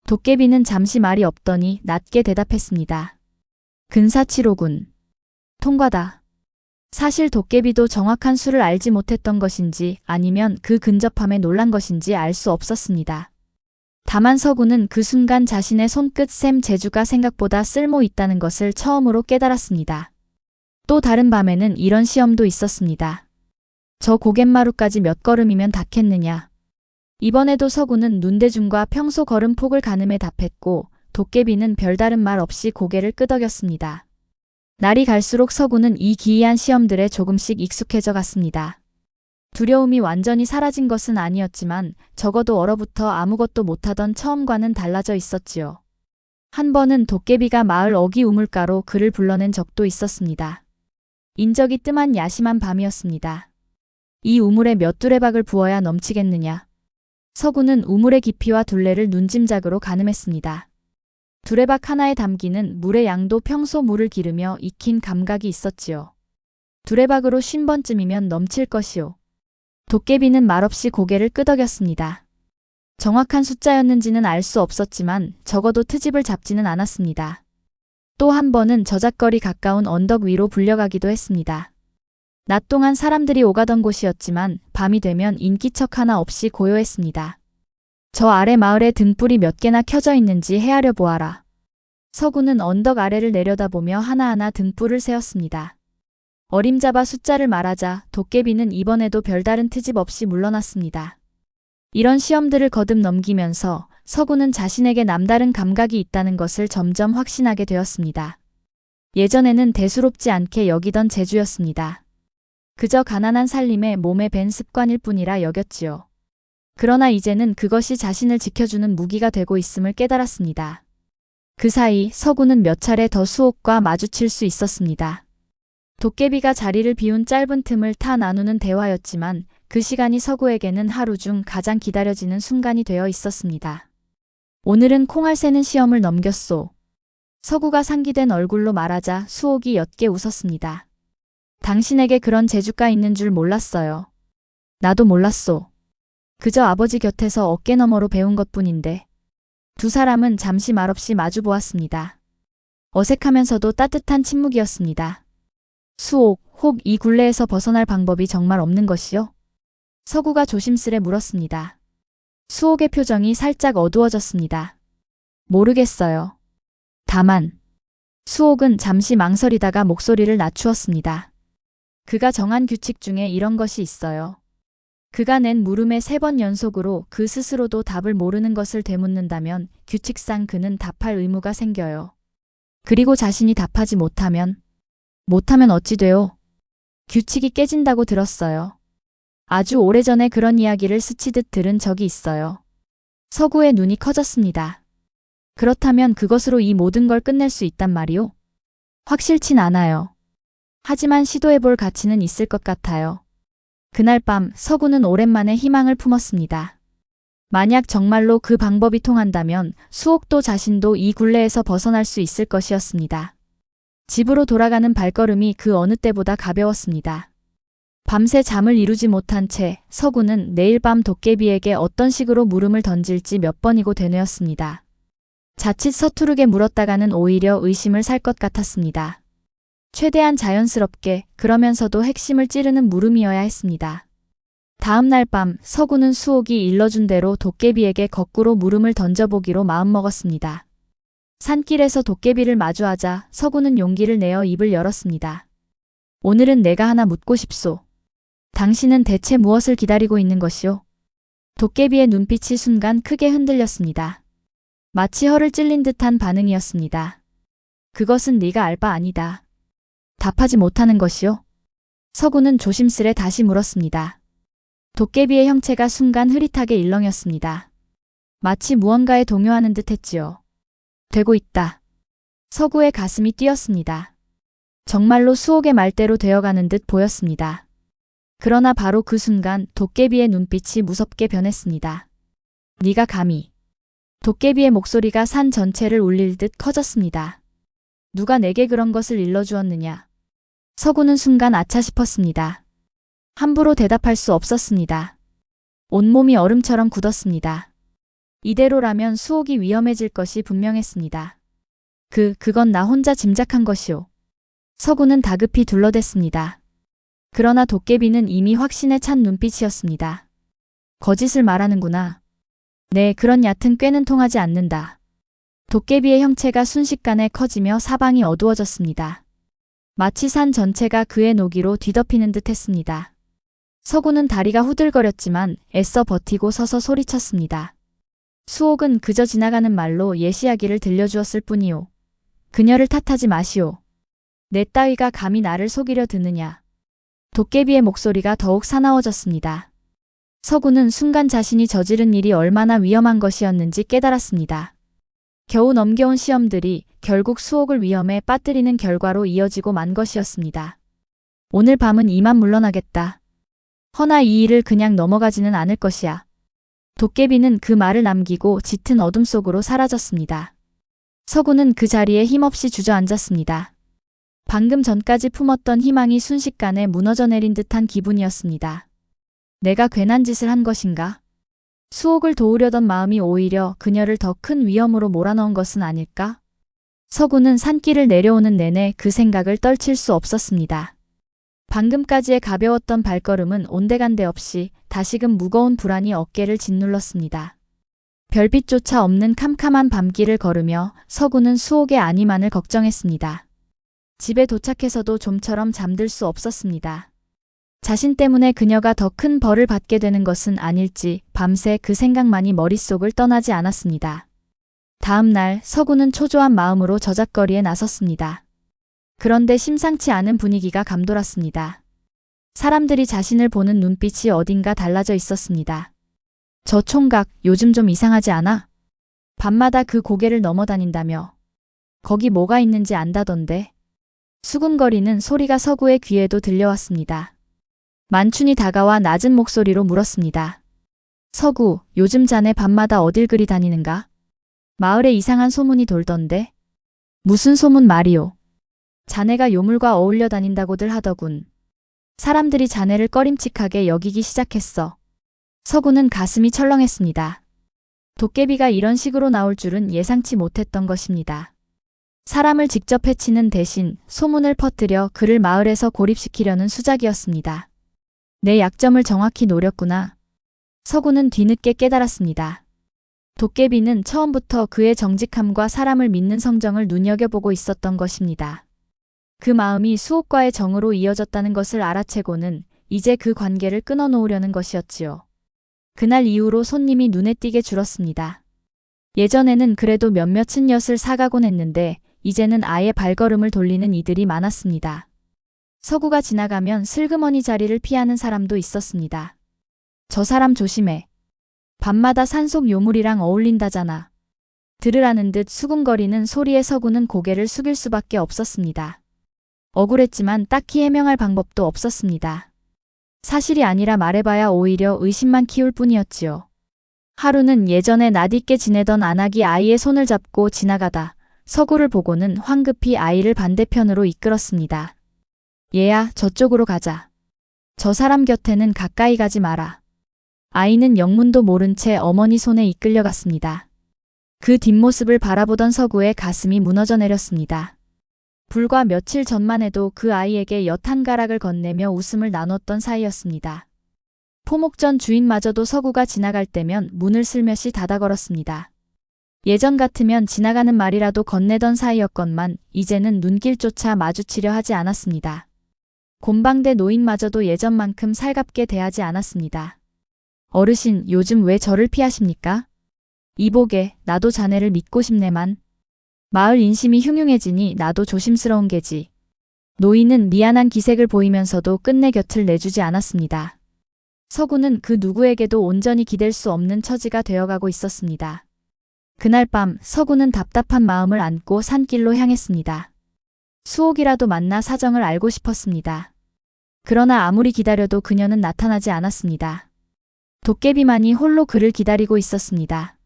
도깨비는 잠시 말이 없더니 낮게 대답했습니다. 근사치로군. 통과다. 사실 도깨비도 정확한 수를 알지 못했던 것인지 아니면 그 근접함에 놀란 것인지 알 수 없었습니다. 다만 서구는 그 순간 자신의 손끝 셈 재주가 생각보다 쓸모 있다는 것을 처음으로 깨달았습니다. 또 다른 밤에는 이런 시험도 있었습니다. 저 고갯마루까지 몇 걸음이면 닿겠느냐. 이번에도 서구는 눈대중과 평소 걸음폭을 가늠해 답했고 도깨비는 별다른 말 없이 고개를 끄덕였습니다. 날이 갈수록 서구는 이 기이한 시험들에 조금씩 익숙해져 갔습니다. 두려움이 완전히 사라진 것은 아니었지만 적어도 얼어붙어 아무것도 못하던 처음과는 달라져 있었지요. 한 번은 도깨비가 마을 어귀 우물가로 그를 불러낸 적도 있었습니다. 인적이 뜸한 야심한 밤이었습니다. 이 우물에 몇 두레박을 부어야 넘치겠느냐. 서구는 우물의 깊이와 둘레를 눈짐작으로 가늠했습니다. 두레박 하나에 담기는 물의 양도 평소 물을 기르며 익힌 감각이 있었지요. 두레박으로 50번쯤이면 넘칠 것이오. 도깨비는 말없이 고개를 끄덕였습니다. 정확한 숫자였는지는 알 수 없었지만 적어도 트집을 잡지는 않았습니다. 또 한 번은 저작거리 가까운 언덕 위로 불려가기도 했습니다. 낮 동안 사람들이 오가던 곳이었지만 밤이 되면 인기척 하나 없이 고요했습니다. 저 아래 마을에 등불이 몇 개나 켜져 있는지 헤아려 보아라. 서구는 언덕 아래를 내려다보며 하나하나 등불을 세었습니다. 어림잡아 숫자를 말하자 도깨비는 이번에도 별다른 트집 없이 물러났습니다. 이런 시험들을 거듭 넘기면서 서구는 자신에게 남다른 감각이 있다는 것을 점점 확신하게 되었습니다. 예전에는 대수롭지 않게 여기던 재주였습니다. 그저 가난한 살림에 몸에 밴 습관일 뿐이라 여겼지요. 그러나 이제는 그것이 자신을 지켜주는 무기가 되고 있음을 깨달았습니다. 그 사이 서구는 몇 차례 더 수옥과 마주칠 수 있었습니다. 도깨비가 자리를 비운 짧은 틈을 타 나누는 대화였지만 그 시간이 서구에게는 하루 중 가장 기다려지는 순간이 되어 있었습니다. 오늘은 콩알 세는 시험을 넘겼소. 서구가 상기된 얼굴로 말하자 수옥이 옅게 웃었습니다. 당신에게 그런 재주가 있는 줄 몰랐어요. 나도 몰랐소. 그저 아버지 곁에서 어깨너머로 배운 것뿐인데. 두 사람은 잠시 말없이 마주 보았습니다. 어색하면서도 따뜻한 침묵이었습니다. 수옥, 혹 이 굴레에서 벗어날 방법이 정말 없는 것이요? 서구가 조심스레 물었습니다. 수옥의 표정이 살짝 어두워졌습니다. 모르겠어요. 다만 수옥은 잠시 망설이다가 목소리를 낮추었습니다. 그가 정한 규칙 중에 이런 것이 있어요. 그가 낸 물음에 3번 연속으로 그 스스로도 답을 모르는 것을 되묻는다면 규칙상 그는 답할 의무가 생겨요. 그리고 자신이 답하지 못하면 어찌 돼요? 규칙이 깨진다고 들었어요. 아주 오래전에 그런 이야기를 스치듯 들은 적이 있어요. 서구의 눈이 커졌습니다. 그렇다면 그것으로 이 모든 걸 끝낼 수 있단 말이오? 확실치 않아요. 하지만 시도해볼 가치는 있을 것 같아요. 그날 밤 서구는 오랜만에 희망을 품었습니다. 만약 정말로 그 방법이 통한다면 수옥도 자신도 이 굴레에서 벗어날 수 있을 것이었습니다. 집으로 돌아가는 발걸음이 그 어느 때보다 가벼웠습니다. 밤새 잠을 이루지 못한 채 서구는 내일 밤 도깨비에게 어떤 식으로 물음을 던질지 몇 번이고 되뇌었습니다. 자칫 서투르게 물었다가는 오히려 의심을 살 것 같았습니다. 최대한 자연스럽게 그러면서도 핵심을 찌르는 물음이어야 했습니다. 다음 날 밤 서구는 수옥이 일러준 대로 도깨비에게 거꾸로 물음을 던져보기로 마음먹었습니다. 산길에서 도깨비를 마주하자 서구는 용기를 내어 입을 열었습니다. 오늘은 내가 하나 묻고 싶소. 당신은 대체 무엇을 기다리고 있는 것이오? 도깨비의 눈빛이 순간 크게 흔들렸습니다. 마치 혀를 찔린 듯한 반응이었습니다. 그것은 네가 알 바 아니다. 답하지 못하는 것이오? 서구는 조심스레 다시 물었습니다. 도깨비의 형체가 순간 흐릿하게 일렁였습니다. 마치 무언가에 동요하는 듯 했지요. 되고 있다. 서구의 가슴이 뛰었습니다. 정말로 수옥의 말대로 되어가는 듯 보였습니다. 그러나 바로 그 순간 도깨비의 눈빛이 무섭게 변했습니다. 네가 감히. 도깨비의 목소리가 산 전체를 울릴 듯 커졌습니다. 누가 내게 그런 것을 일러주었느냐. 서구는 순간 아차 싶었습니다. 함부로 대답할 수 없었습니다. 온몸이 얼음처럼 굳었습니다. 이대로라면 수옥이 위험해질 것이 분명했습니다. 그건 나 혼자 짐작한 것이오. 서구는 다급히 둘러댔습니다. 그러나 도깨비는 이미 확신에 찬 눈빛이었습니다. 거짓을 말하는구나. 네, 그런 얕은 꾀는 통하지 않는다. 도깨비의 형체가 순식간에 커지며 사방이 어두워졌습니다. 마치 산 전체가 그의 노기로 뒤덮이는 듯 했습니다. 서구는 다리가 후들거렸지만 애써 버티고 서서 소리쳤습니다. 수옥은 그저 지나가는 말로 예시하기를 들려주었을 뿐이오. 그녀를 탓하지 마시오. 내 따위가 감히 나를 속이려 드느냐. 도깨비의 목소리가 더욱 사나워졌습니다. 서구는 순간 자신이 저지른 일이 얼마나 위험한 것이었는지 깨달았습니다. 겨우 넘겨온 시험들이 결국 수옥을 위험에 빠뜨리는 결과로 이어지고 만 것이었습니다. 오늘 밤은 이만 물러나겠다. 허나 이 일을 그냥 넘어가지는 않을 것이야. 도깨비는 그 말을 남기고 짙은 어둠 속으로 사라졌습니다. 서구는 그 자리에 힘없이 주저앉았습니다. 방금 전까지 품었던 희망이 순식간에 무너져 내린 듯한 기분이었습니다. 내가 괜한 짓을 한 것인가? 수옥을 도우려던 마음이 오히려 그녀를 더 큰 위험으로 몰아넣은 것은 아닐까? 서구는 산길을 내려오는 내내 그 생각을 떨칠 수 없었습니다. 방금까지의 가벼웠던 발걸음은 온데간데 없이 다시금 무거운 불안이 어깨를 짓눌렀습니다. 별빛조차 없는 캄캄한 밤길을 걸으며 서구는 수옥의 안위만을 걱정했습니다. 집에 도착해서도 좀처럼 잠들 수 없었습니다. 자신 때문에 그녀가 더 큰 벌을 받게 되는 것은 아닐지 밤새 그 생각만이 머릿속을 떠나지 않았습니다. 다음 날 서구는 초조한 마음으로 저잣거리에 나섰습니다. 그런데 심상치 않은 분위기가 감돌았습니다. 사람들이 자신을 보는 눈빛이 어딘가 달라져 있었습니다. 저 총각 요즘 좀 이상하지 않아? 밤마다 그 고개를 넘어다닌다며. 거기 뭐가 있는지 안다던데. 수군거리는 소리가 서구의 귀에도 들려왔습니다. 만춘이 다가와 낮은 목소리로 물었습니다. 서구, 요즘 자네 밤마다 어딜 그리 다니는가? 마을에 이상한 소문이 돌던데. 무슨 소문 말이오? 자네가 요물과 어울려 다닌다고들 하더군. 사람들이 자네를 꺼림칙하게 여기기 시작했어. 서구는 가슴이 철렁했습니다. 도깨비가 이런 식으로 나올 줄은 예상치 못했던 것입니다. 사람을 직접 해치는 대신 소문을 퍼뜨려 그를 마을에서 고립시키려는 수작이었습니다. 내 약점을 정확히 노렸구나. 서구는 뒤늦게 깨달았습니다. 도깨비는 처음부터 그의 정직함과 사람을 믿는 성정을 눈여겨보고 있었던 것입니다. 그 마음이 수옥과의 정으로 이어졌다는 것을 알아채고는 이제 그 관계를 끊어놓으려는 것이었지요. 그날 이후로 손님이 눈에 띄게 줄었습니다. 예전에는 그래도 몇몇은 엿을 사가곤 했는데 이제는 아예 발걸음을 돌리는 이들이 많았습니다. 서구가 지나가면 슬그머니 자리를 피하는 사람도 있었습니다. 저 사람 조심해. 밤마다 산속 요물이랑 어울린다잖아. 들으라는 듯 수군거리는 소리에 서구는 고개를 숙일 수밖에 없었습니다. 억울했지만 딱히 해명할 방법도 없었습니다. 사실이 아니라 말해봐야 오히려 의심만 키울 뿐이었지요. 하루는 예전에 낯익게 지내던 안악이 아이의 손을 잡고 지나가다 서구를 보고는 황급히 아이를 반대편으로 이끌었습니다. 얘야, 저쪽으로 가자. 저 사람 곁에는 가까이 가지 마라. 아이는 영문도 모른 채 어머니 손에 이끌려갔습니다. 그 뒷모습을 바라보던 서구의 가슴이 무너져 내렸습니다. 불과 며칠 전만 해도 그 아이에게 엿 한 가락을 건네며 웃음을 나눴던 사이였습니다. 포목전 주인마저도 서구가 지나갈 때면 문을 슬며시 닫아 걸었습니다. 예전 같으면 지나가는 말이라도 건네던 사이였건만 이제는 눈길조차 마주치려 하지 않았습니다. 곤방대 노인마저도 예전만큼 살갑게 대하지 않았습니다. 어르신, 요즘 왜 저를 피하십니까? 이보게, 나도 자네를 믿고 싶네만. 마을 인심이 흉흉해지니 나도 조심스러운 게지. 노인은 미안한 기색을 보이면서도 끝내 곁을 내주지 않았습니다. 서구는 그 누구에게도 온전히 기댈 수 없는 처지가 되어가고 있었습니다. 그날 밤 서구는 답답한 마음을 안고 산길로 향했습니다. 수옥이라도 만나 사정을 알고 싶었습니다. 그러나 아무리 기다려도 그녀는 나타나지 않았습니다. 도깨비만이 홀로 그를 기다리고 있었습니다.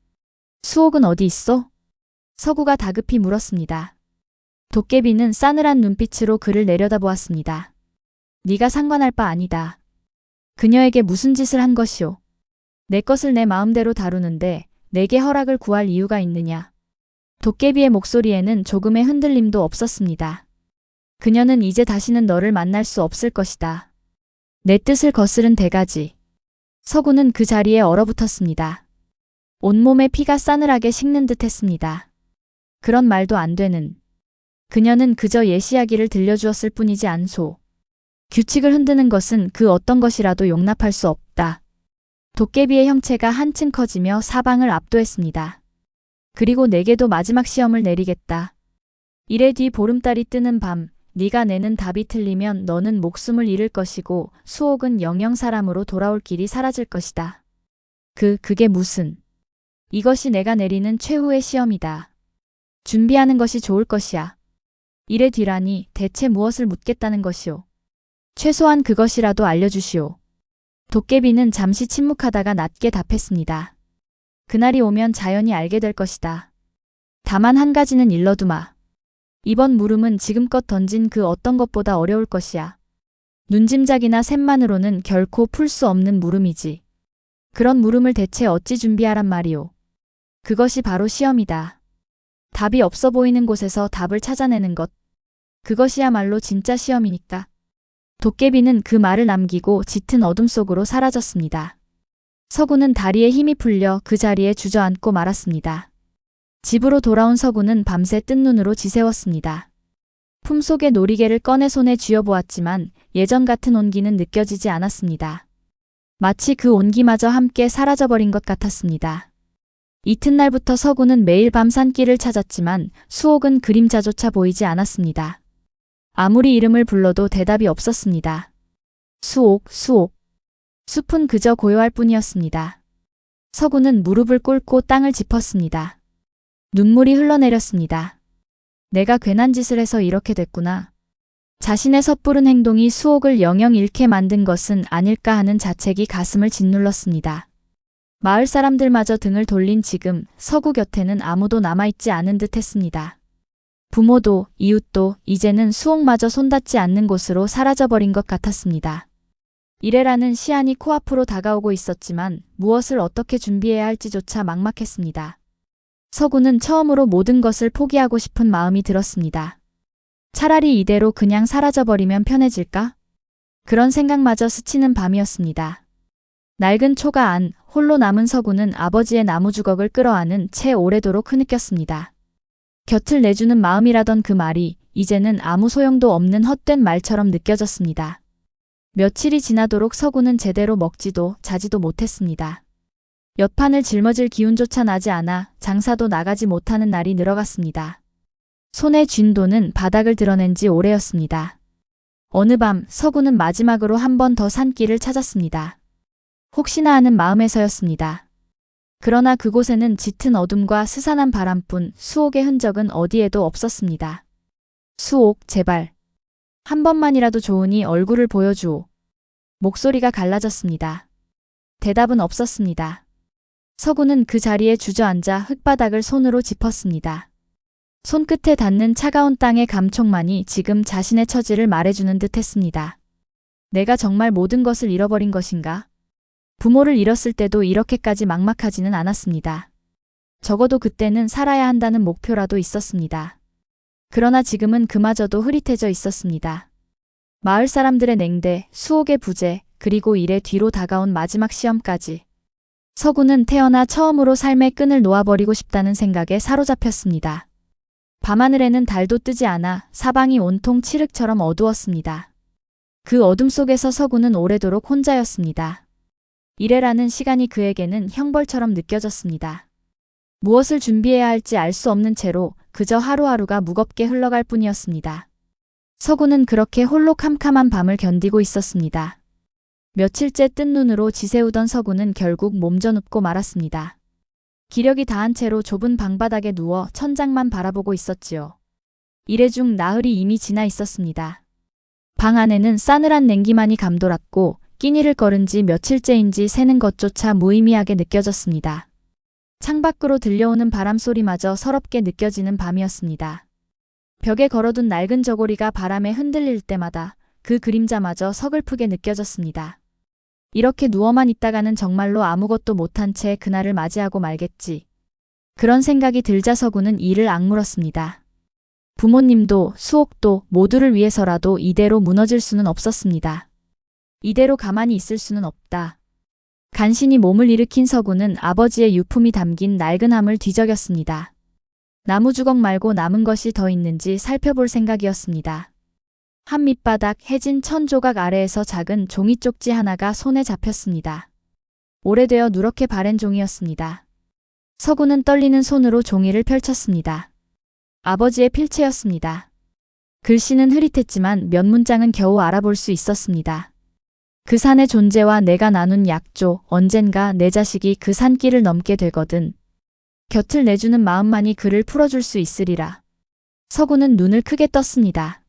수옥은 어디 있어? 서구가 다급히 물었습니다. 도깨비는 싸늘한 눈빛으로 그를 내려다보았습니다. 네가 상관할 바 아니다. 그녀에게 무슨 짓을 한 것이오? 내 것을 내 마음대로 다루는데 내게 허락을 구할 이유가 있느냐? 도깨비의 목소리에는 조금의 흔들림도 없었습니다. 그녀는 이제 다시는 너를 만날 수 없을 것이다. 내 뜻을 거스른 대가지. 서구는 그 자리에 얼어붙었습니다. 온몸에 피가 싸늘하게 식는 듯 했습니다. 그런 말도 안 되는. 그녀는 그저 옛 이야기를 들려주었을 뿐이지 않소. 규칙을 흔드는 것은 그 어떤 것이라도 용납할 수 없다. 도깨비의 형체가 한층 커지며 사방을 압도했습니다. 그리고 내게도 마지막 시험을 내리겠다. 이래 뒤 보름달이 뜨는 밤, 네가 내는 답이 틀리면 너는 목숨을 잃을 것이고 수옥은 영영 사람으로 돌아올 길이 사라질 것이다. 그게 무슨. 이것이 내가 내리는 최후의 시험이다. 준비하는 것이 좋을 것이야. 이래 뒤라니 대체 무엇을 묻겠다는 것이오. 최소한 그것이라도 알려주시오. 도깨비는 잠시 침묵하다가 낮게 답했습니다. 그날이 오면 자연히 알게 될 것이다. 다만 한 가지는 일러두마. 이번 물음은 지금껏 던진 그 어떤 것보다 어려울 것이야. 눈짐작이나 셈만으로는 결코 풀 수 없는 물음이지. 그런 물음을 대체 어찌 준비하란 말이오. 그것이 바로 시험이다. 답이 없어 보이는 곳에서 답을 찾아내는 것. 그것이야말로 진짜 시험이니까. 도깨비는 그 말을 남기고 짙은 어둠 속으로 사라졌습니다. 서구는 다리에 힘이 풀려 그 자리에 주저앉고 말았습니다. 집으로 돌아온 서구는 밤새 뜬 눈으로 지새웠습니다. 품속의 놀이개를 꺼내 손에 쥐어보았지만 예전 같은 온기는 느껴지지 않았습니다. 마치 그 온기마저 함께 사라져버린 것 같았습니다. 이튿날부터 서구는 매일 밤 산길을 찾았지만 수옥은 그림자조차 보이지 않았습니다. 아무리 이름을 불러도 대답이 없었습니다. 수옥, 수옥. 숲은 그저 고요할 뿐이었습니다. 서구는 무릎을 꿇고 땅을 짚었습니다. 눈물이 흘러내렸습니다. 내가 괜한 짓을 해서 이렇게 됐구나. 자신의 섣부른 행동이 수옥을 영영 잃게 만든 것은 아닐까 하는 자책이 가슴을 짓눌렀습니다. 마을 사람들마저 등을 돌린 지금 서구 곁에는 아무도 남아있지 않은 듯 했습니다. 부모도 이웃도 이제는 수옥마저 손닿지 않는 곳으로 사라져버린 것 같았습니다. 이래라는 시한이 코앞으로 다가오고 있었지만 무엇을 어떻게 준비해야 할지조차 막막했습니다. 서구는 처음으로 모든 것을 포기하고 싶은 마음이 들었습니다. 차라리 이대로 그냥 사라져버리면 편해질까? 그런 생각마저 스치는 밤이었습니다. 낡은 초가 안 홀로 남은 서구는 아버지의 나무주걱을 끌어안은 채 오래도록 흐느꼈습니다. 곁을 내주는 마음이라던 그 말이 이제는 아무 소용도 없는 헛된 말처럼 느껴졌습니다. 며칠이 지나도록 서구는 제대로 먹지도 자지도 못했습니다. 엿판을 짊어질 기운조차 나지 않아 장사도 나가지 못하는 날이 늘어갔습니다. 손에 쥔 돈은 바닥을 드러낸 지 오래였습니다. 어느 밤 서구는 마지막으로 한 번 더 산길을 찾았습니다. 혹시나 하는 마음에서였습니다. 그러나 그곳에는 짙은 어둠과 스산한 바람뿐 수옥의 흔적은 어디에도 없었습니다. 수옥, 제발. 한 번만이라도 좋으니 얼굴을 보여주오. 목소리가 갈라졌습니다. 대답은 없었습니다. 서구는 그 자리에 주저앉아 흙바닥을 손으로 짚었습니다. 손끝에 닿는 차가운 땅의 감촉만이 지금 자신의 처지를 말해주는 듯 했습니다. 내가 정말 모든 것을 잃어버린 것인가? 부모를 잃었을 때도 이렇게까지 막막하지는 않았습니다. 적어도 그때는 살아야 한다는 목표라도 있었습니다. 그러나 지금은 그마저도 흐릿해져 있었습니다. 마을 사람들의 냉대, 수옥의 부재, 그리고 일의 뒤로 다가온 마지막 시험까지. 서구는 태어나 처음으로 삶의 끈을 놓아버리고 싶다는 생각에 사로잡혔습니다. 밤하늘에는 달도 뜨지 않아 사방이 온통 칠흑처럼 어두웠습니다. 그 어둠 속에서 서구는 오래도록 혼자였습니다. 이래라는 시간이 그에게는 형벌처럼 느껴졌습니다. 무엇을 준비해야 할지 알 수 없는 채로 그저 하루하루가 무겁게 흘러갈 뿐이었습니다. 서구는 그렇게 홀로 캄캄한 밤을 견디고 있었습니다. 며칠째 뜬 눈으로 지새우던 서구는 결국 몸져눕고 말았습니다. 기력이 다한 채로 좁은 방바닥에 누워 천장만 바라보고 있었지요. 이래중 나흘이 이미 지나 있었습니다. 방 안에는 싸늘한 냉기만이 감돌았고 끼니를 거른 지 며칠째인지 새는 것조차 무의미하게 느껴졌습니다. 창밖으로 들려오는 바람소리마저 서럽게 느껴지는 밤이었습니다. 벽에 걸어둔 낡은 저고리가 바람에 흔들릴 때마다 그 그림자마저 서글프게 느껴졌습니다. 이렇게 누워만 있다가는 정말로 아무것도 못한 채 그날을 맞이하고 말겠지. 그런 생각이 들자 서구는 이를 악물었습니다. 부모님도 수옥도 모두를 위해서라도 이대로 무너질 수는 없었습니다. 이대로 가만히 있을 수는 없다. 간신히 몸을 일으킨 서구는 아버지의 유품이 담긴 낡은 함을 뒤적였습니다. 나무 주걱 말고 남은 것이 더 있는지 살펴볼 생각이었습니다. 한 밑바닥 해진 천 조각 아래에서 작은 종이 쪽지 하나가 손에 잡혔습니다. 오래되어 누렇게 바랜 종이였습니다. 서구는 떨리는 손으로 종이를 펼쳤습니다. 아버지의 필체였습니다. 글씨는 흐릿했지만 몇 문장은 겨우 알아볼 수 있었습니다. 그 산의 존재와 내가 나눈 약조, 언젠가 내 자식이 그 산길을 넘게 되거든. 곁을 내주는 마음만이 그를 풀어줄 수 있으리라. 서구는 눈을 크게 떴습니다.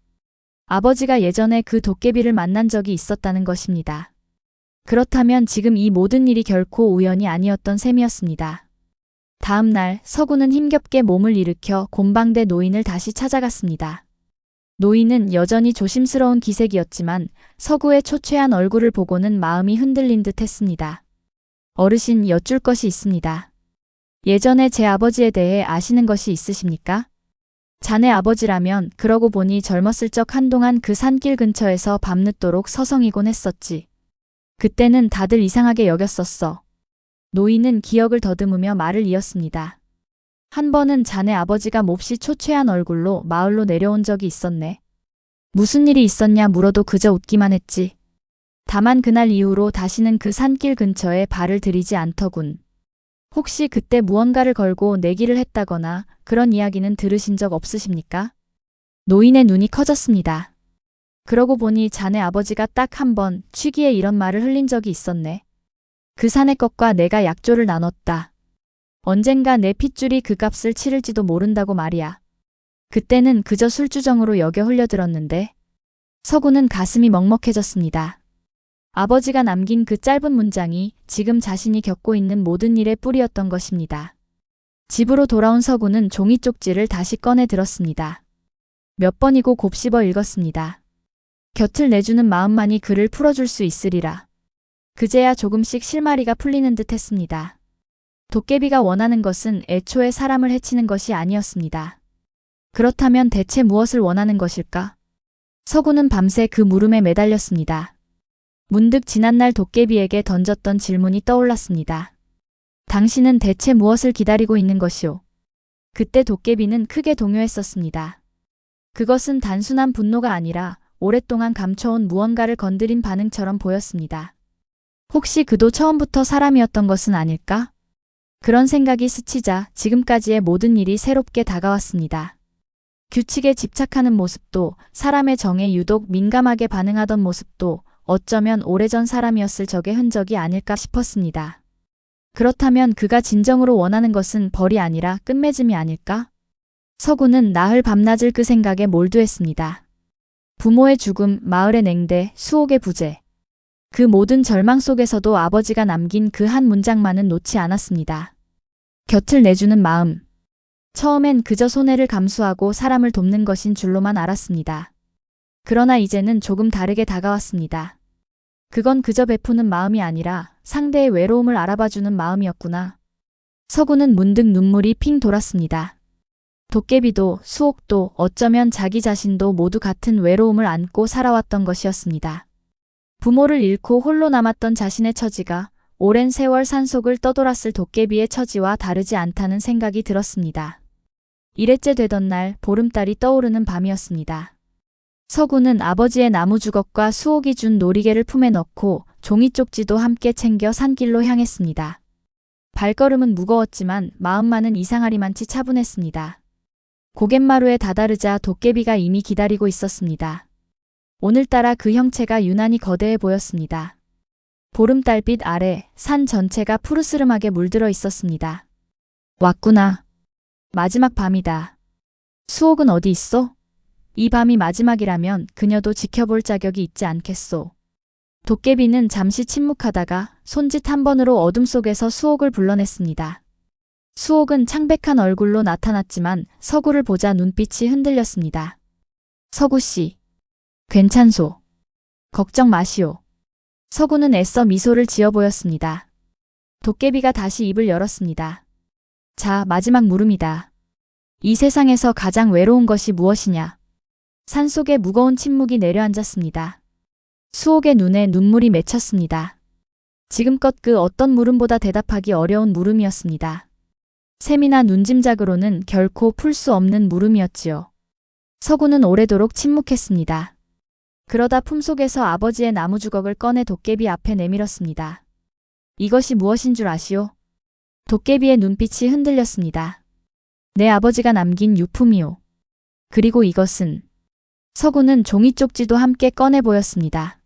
아버지가 예전에 그 도깨비를 만난 적이 있었다는 것입니다. 그렇다면 지금 이 모든 일이 결코 우연이 아니었던 셈이었습니다. 다음 날 서구는 힘겹게 몸을 일으켜 곤방대 노인을 다시 찾아갔습니다. 노인은 여전히 조심스러운 기색이었지만 서구의 초췌한 얼굴을 보고는 마음이 흔들린 듯 했습니다. 어르신, 여쭐 것이 있습니다. 예전에 제 아버지에 대해 아시는 것이 있으십니까? 자네 아버지라면 그러고 보니 젊었을 적 한동안 그 산길 근처에서 밤늦도록 서성이곤 했었지. 그때는 다들 이상하게 여겼었어. 노인은 기억을 더듬으며 말을 이었습니다. 한 번은 자네 아버지가 몹시 초췌한 얼굴로 마을로 내려온 적이 있었네. 무슨 일이 있었냐 물어도 그저 웃기만 했지. 다만 그날 이후로 다시는 그 산길 근처에 발을 들이지 않더군. 혹시 그때 무언가를 걸고 내기를 했다거나 그런 이야기는 들으신 적 없으십니까? 노인의 눈이 커졌습니다. 그러고 보니 자네 아버지가 딱 한 번 취기에 이런 말을 흘린 적이 있었네. 그 산의 것과 내가 약조를 나눴다. 언젠가 내 핏줄이 그 값을 치를지도 모른다고 말이야. 그때는 그저 술주정으로 여겨 흘려들었는데. 서구는 가슴이 먹먹해졌습니다. 아버지가 남긴 그 짧은 문장이 지금 자신이 겪고 있는 모든 일의 뿌리였던 것입니다. 집으로 돌아온 서구는 종이 쪽지를 다시 꺼내 들었습니다. 몇 번이고 곱씹어 읽었습니다. 곁을 내주는 마음만이 그를 풀어줄 수 있으리라. 그제야 조금씩 실마리가 풀리는 듯 했습니다. 도깨비가 원하는 것은 애초에 사람을 해치는 것이 아니었습니다. 그렇다면 대체 무엇을 원하는 것일까? 서구는 밤새 그 물음에 매달렸습니다. 문득 지난날 도깨비에게 던졌던 질문이 떠올랐습니다. 당신은 대체 무엇을 기다리고 있는 것이오? 그때 도깨비는 크게 동요했었습니다. 그것은 단순한 분노가 아니라 오랫동안 감춰온 무언가를 건드린 반응처럼 보였습니다. 혹시 그도 처음부터 사람이었던 것은 아닐까? 그런 생각이 스치자 지금까지의 모든 일이 새롭게 다가왔습니다. 규칙에 집착하는 모습도, 사람의 정에 유독 민감하게 반응하던 모습도 어쩌면 오래전 사람이었을 적의 흔적이 아닐까 싶었습니다. 그렇다면 그가 진정으로 원하는 것은 벌이 아니라 끝맺음이 아닐까? 서구는 나흘 밤낮을 그 생각에 몰두했습니다. 부모의 죽음, 마을의 냉대, 수옥의 부재. 그 모든 절망 속에서도 아버지가 남긴 그 한 문장만은 놓지 않았습니다. 곁을 내주는 마음. 처음엔 그저 손해를 감수하고 사람을 돕는 것인 줄로만 알았습니다. 그러나 이제는 조금 다르게 다가왔습니다. 그건 그저 베푸는 마음이 아니라 상대의 외로움을 알아봐주는 마음이었구나. 서구는 문득 눈물이 핑 돌았습니다. 도깨비도 수옥도 어쩌면 자기 자신도 모두 같은 외로움을 안고 살아왔던 것이었습니다. 부모를 잃고 홀로 남았던 자신의 처지가 오랜 세월 산속을 떠돌았을 도깨비의 처지와 다르지 않다는 생각이 들었습니다. 일회째 되던 날 보름달이 떠오르는 밤이었습니다. 서구는 아버지의 나무 주걱과 수옥이 준 놀이개를 품에 넣고 종이 쪽지도 함께 챙겨 산길로 향했습니다. 발걸음은 무거웠지만 마음만은 이상하리만치 차분했습니다. 고갯마루에 다다르자 도깨비가 이미 기다리고 있었습니다. 오늘따라 그 형체가 유난히 거대해 보였습니다. 보름달빛 아래 산 전체가 푸르스름하게 물들어 있었습니다. 왔구나. 마지막 밤이다. 수옥은 어디 있어? 이 밤이 마지막이라면 그녀도 지켜볼 자격이 있지 않겠소. 도깨비는 잠시 침묵하다가 손짓 한 번으로 어둠 속에서 수옥을 불러냈습니다. 수옥은 창백한 얼굴로 나타났지만 서구를 보자 눈빛이 흔들렸습니다. 서구씨. 괜찮소. 걱정 마시오. 서구는 애써 미소를 지어 보였습니다. 도깨비가 다시 입을 열었습니다. 자, 마지막 물음이다. 이 세상에서 가장 외로운 것이 무엇이냐? 산속에 무거운 침묵이 내려앉았습니다. 수옥의 눈에 눈물이 맺혔습니다. 지금껏 그 어떤 물음보다 대답하기 어려운 물음이었습니다. 셈이나 눈짐작으로는 결코 풀 수 없는 물음이었지요. 서구는 오래도록 침묵했습니다. 그러다 품속에서 아버지의 나무 주걱을 꺼내 도깨비 앞에 내밀었습니다. 이것이 무엇인 줄 아시오? 도깨비의 눈빛이 흔들렸습니다. 내 아버지가 남긴 유품이오. 그리고 이것은 서구는 종이 쪽지도 함께 꺼내 보였습니다.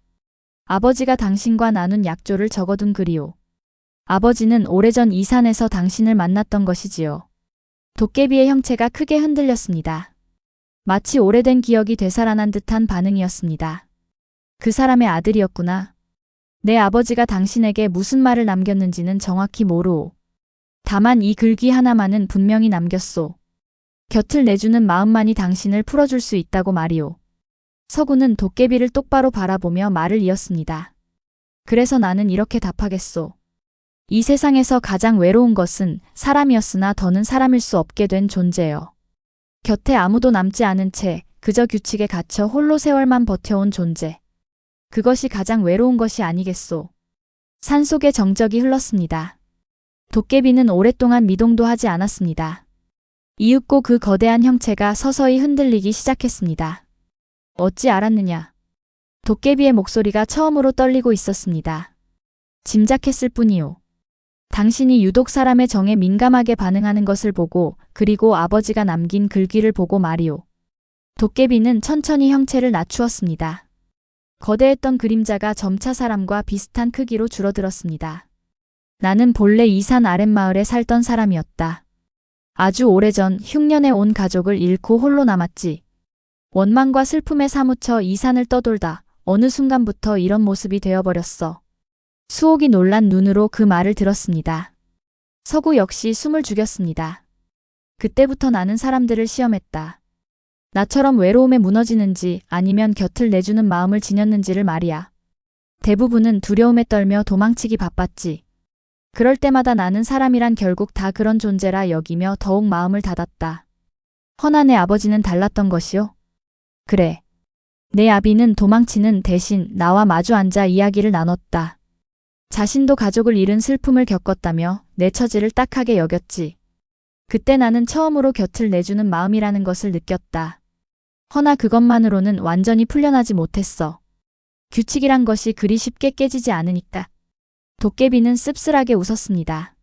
아버지가 당신과 나눈 약조를 적어둔 글이오. 아버지는 오래전 이 산에서 당신을 만났던 것이지요. 도깨비의 형체가 크게 흔들렸습니다. 마치 오래된 기억이 되살아난 듯한 반응이었습니다. 그 사람의 아들이었구나. 내 아버지가 당신에게 무슨 말을 남겼는지는 정확히 모르오. 다만 이 글귀 하나만은 분명히 남겼소. 곁을 내주는 마음만이 당신을 풀어줄 수 있다고 말이오. 서구는 도깨비를 똑바로 바라보며 말을 이었습니다. 그래서 나는 이렇게 답하겠소. 이 세상에서 가장 외로운 것은 사람이었으나 더는 사람일 수 없게 된 존재요. 곁에 아무도 남지 않은 채 그저 규칙에 갇혀 홀로 세월만 버텨온 존재. 그것이 가장 외로운 것이 아니겠소. 산속에 정적이 흘렀습니다. 도깨비는 오랫동안 미동도 하지 않았습니다. 이윽고 그 거대한 형체가 서서히 흔들리기 시작했습니다. 어찌 알았느냐? 도깨비의 목소리가 처음으로 떨리고 있었습니다. 짐작했을 뿐이오. 당신이 유독 사람의 정에 민감하게 반응하는 것을 보고 그리고 아버지가 남긴 글귀를 보고 말이오. 도깨비는 천천히 형체를 낮추었습니다. 거대했던 그림자가 점차 사람과 비슷한 크기로 줄어들었습니다. 나는 본래 이 산 아랫마을에 살던 사람이었다. 아주 오래전 흉년에 온 가족을 잃고 홀로 남았지. 원망과 슬픔에 사무쳐 이 산을 떠돌다 어느 순간부터 이런 모습이 되어버렸어. 수옥이 놀란 눈으로 그 말을 들었습니다. 서구 역시 숨을 죽였습니다. 그때부터 나는 사람들을 시험했다. 나처럼 외로움에 무너지는지 아니면 곁을 내주는 마음을 지녔는지를 말이야. 대부분은 두려움에 떨며 도망치기 바빴지. 그럴 때마다 나는 사람이란 결국 다 그런 존재라 여기며 더욱 마음을 닫았다. 허나 내 아버지는 달랐던 것이요. 그래. 내 아비는 도망치는 대신 나와 마주 앉아 이야기를 나눴다. 자신도 가족을 잃은 슬픔을 겪었다며 내 처지를 딱하게 여겼지. 그때 나는 처음으로 곁을 내주는 마음이라는 것을 느꼈다. 허나 그것만으로는 완전히 풀려나지 못했어. 규칙이란 것이 그리 쉽게 깨지지 않으니까. 도깨비는 씁쓸하게 웃었습니다.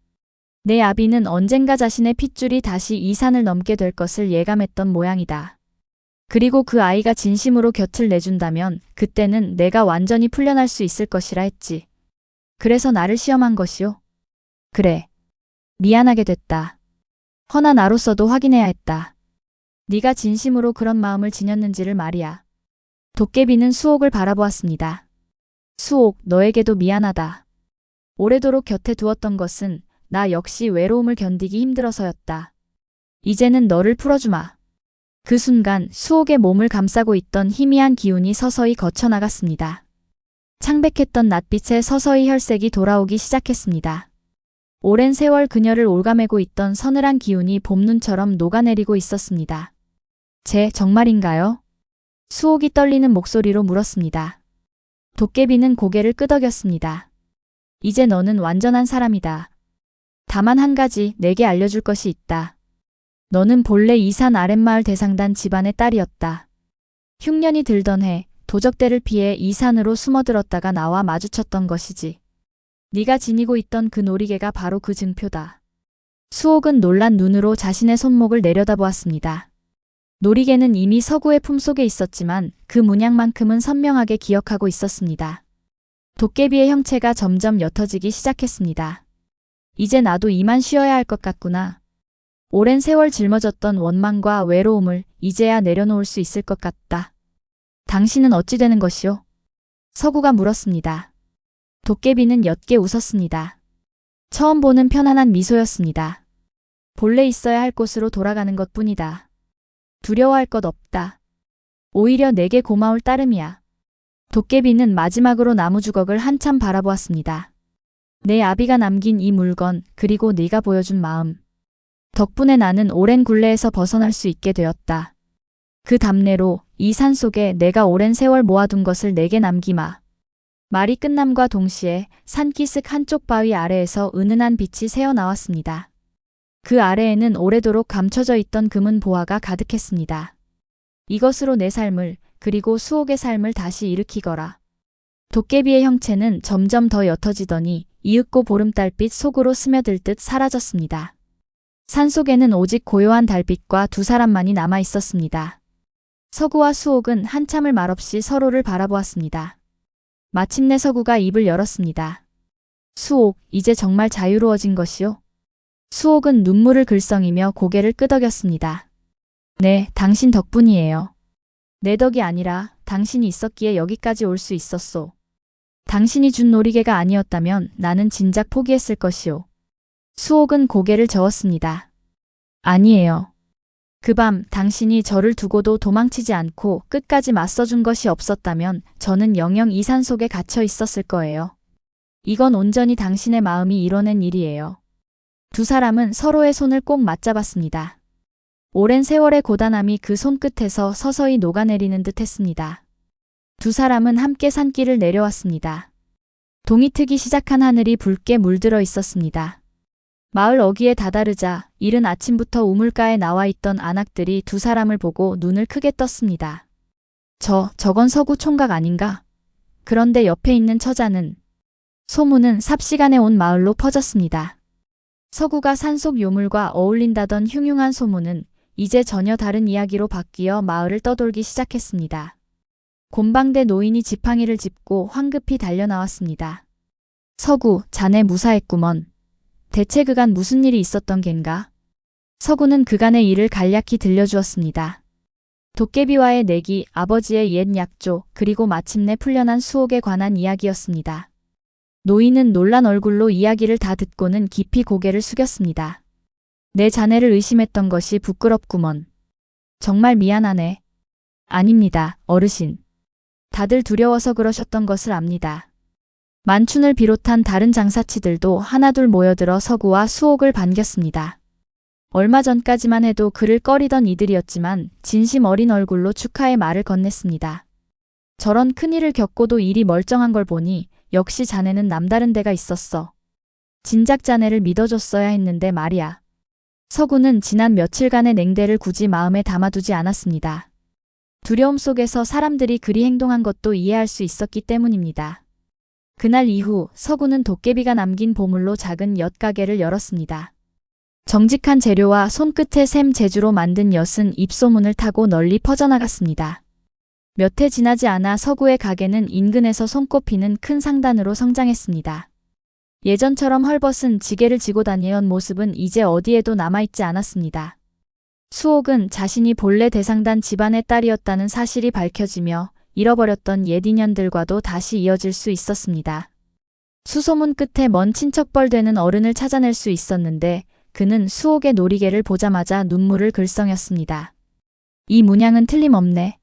내 아비는 언젠가 자신의 핏줄이 다시 이 산을 넘게 될 것을 예감했던 모양이다. 그리고 그 아이가 진심으로 곁을 내준다면 그때는 내가 완전히 풀려날 수 있을 것이라 했지. 그래서 나를 시험한 것이오. 그래. 미안하게 됐다. 허나 나로서도 확인해야 했다. 네가 진심으로 그런 마음을 지녔는지를 말이야. 도깨비는 수옥을 바라보았습니다. 수옥, 너에게도 미안하다. 오래도록 곁에 두었던 것은 나 역시 외로움을 견디기 힘들어서였다. 이제는 너를 풀어주마. 그 순간 수옥의 몸을 감싸고 있던 희미한 기운이 서서히 거쳐나갔습니다. 창백했던 낯빛에 서서히 혈색이 돌아오기 시작했습니다. 오랜 세월 그녀를 올가매고 있던 서늘한 기운이 봄눈처럼 녹아내리고 있었습니다. 정말인가요? 수옥이 떨리는 목소리로 물었습니다. 도깨비는 고개를 끄덕였습니다. 이제 너는 완전한 사람이다. 다만 한 가지 내게 알려줄 것이 있다. 너는 본래 이 산 아랫마을 대상단 집안의 딸이었다. 흉년이 들던 해 도적대를 피해 이 산으로 숨어들었다가 나와 마주쳤던 것이지. 네가 지니고 있던 그 놀이개가 바로 그 증표다. 수옥은 놀란 눈으로 자신의 손목을 내려다보았습니다. 놀이개는 이미 서구의 품속에 있었지만 그 문양만큼은 선명하게 기억하고 있었습니다. 도깨비의 형체가 점점 옅어지기 시작했습니다. 이제 나도 이만 쉬어야 할 것 같구나. 오랜 세월 짊어졌던 원망과 외로움을 이제야 내려놓을 수 있을 것 같다. 당신은 어찌 되는 것이오? 서구가 물었습니다. 도깨비는 옅게 웃었습니다. 처음 보는 편안한 미소였습니다. 본래 있어야 할 곳으로 돌아가는 것뿐이다. 두려워할 것 없다. 오히려 내게 고마울 따름이야. 도깨비는 마지막으로 나무 주걱을 한참 바라보았습니다. 내 아비가 남긴 이 물건, 그리고 네가 보여준 마음. 덕분에 나는 오랜 굴레에서 벗어날 수 있게 되었다. 그 답례로 이 산속에 내가 오랜 세월 모아둔 것을 내게 남기마. 말이 끝남과 동시에 산기슭 한쪽 바위 아래에서 은은한 빛이 새어나왔습니다. 그 아래에는 오래도록 감춰져 있던 금은 보화가 가득했습니다. 이것으로 내 삶을, 그리고 수옥의 삶을 다시 일으키거라. 도깨비의 형체는 점점 더 옅어지더니 이윽고 보름달빛 속으로 스며들 듯 사라졌습니다. 산속에는 오직 고요한 달빛과 두 사람만이 남아 있었습니다. 서구와 수옥은 한참을 말없이 서로를 바라보았습니다. 마침내 서구가 입을 열었습니다. 수옥, 이제 정말 자유로워진 것이오? 수옥은 눈물을 글썽이며 고개를 끄덕였습니다. 네, 당신 덕분이에요. 내 덕이 아니라 당신이 있었기에 여기까지 올 수 있었소. 당신이 준 놀이개가 아니었다면 나는 진작 포기했을 것이오. 수옥은 고개를 저었습니다. 아니에요. 그 밤 당신이 저를 두고도 도망치지 않고 끝까지 맞서준 것이 없었다면 저는 영영 이 산 속에 갇혀 있었을 거예요. 이건 온전히 당신의 마음이 이뤄낸 일이에요. 두 사람은 서로의 손을 꼭 맞잡았습니다. 오랜 세월의 고단함이 그 손끝에서 서서히 녹아내리는 듯 했습니다. 두 사람은 함께 산길을 내려왔습니다. 동이 트기 시작한 하늘이 붉게 물들어 있었습니다. 마을 어귀에 다다르자 이른 아침부터 우물가에 나와 있던 안악들이 두 사람을 보고 눈을 크게 떴습니다. 저건 서구 총각 아닌가? 그런데 옆에 있는 처자는? 소문은 삽시간에 온 마을로 퍼졌습니다. 서구가 산속 요물과 어울린다던 흉흉한 소문은 이제 전혀 다른 이야기로 바뀌어 마을을 떠돌기 시작했습니다. 곤방대 노인이 지팡이를 짚고 황급히 달려나왔습니다. 서구, 자네 무사했구먼. 대체 그간 무슨 일이 있었던 겐가? 서구는 그간의 일을 간략히 들려주었습니다. 도깨비와의 내기, 아버지의 옛 약조, 그리고 마침내 풀려난 수옥에 관한 이야기였습니다. 노인은 놀란 얼굴로 이야기를 다 듣고는 깊이 고개를 숙였습니다. 내 자네를 의심했던 것이 부끄럽구먼. 정말 미안하네. 아닙니다, 어르신. 다들 두려워서 그러셨던 것을 압니다. 만춘을 비롯한 다른 장사치들도 하나둘 모여들어 서구와 수옥을 반겼습니다. 얼마 전까지만 해도 그를 꺼리던 이들이었지만 진심 어린 얼굴로 축하의 말을 건넸습니다. 저런 큰일을 겪고도 일이 멀쩡한 걸 보니 역시 자네는 남다른 데가 있었어. 진작 자네를 믿어줬어야 했는데 말이야. 서구는 지난 며칠간의 냉대를 굳이 마음에 담아두지 않았습니다. 두려움 속에서 사람들이 그리 행동한 것도 이해할 수 있었기 때문입니다. 그날 이후 서구는 도깨비가 남긴 보물로 작은 엿가게를 열었습니다. 정직한 재료와 손끝의 샘 재주로 만든 엿은 입소문을 타고 널리 퍼져나갔습니다. 몇 해 지나지 않아 서구의 가게는 인근에서 손꼽히는 큰 상단으로 성장했습니다. 예전처럼 헐벗은 지게를 지고 다니던 모습은 이제 어디에도 남아있지 않았습니다. 수옥은 자신이 본래 대상단 집안의 딸이었다는 사실이 밝혀지며 잃어버렸던 옛 인연들과도 다시 이어질 수 있었습니다. 수소문 끝에 먼 친척뻘 되는 어른을 찾아낼 수 있었는데 그는 수옥의 놀이개를 보자마자 눈물을 글썽였습니다. 이 문양은 틀림없네.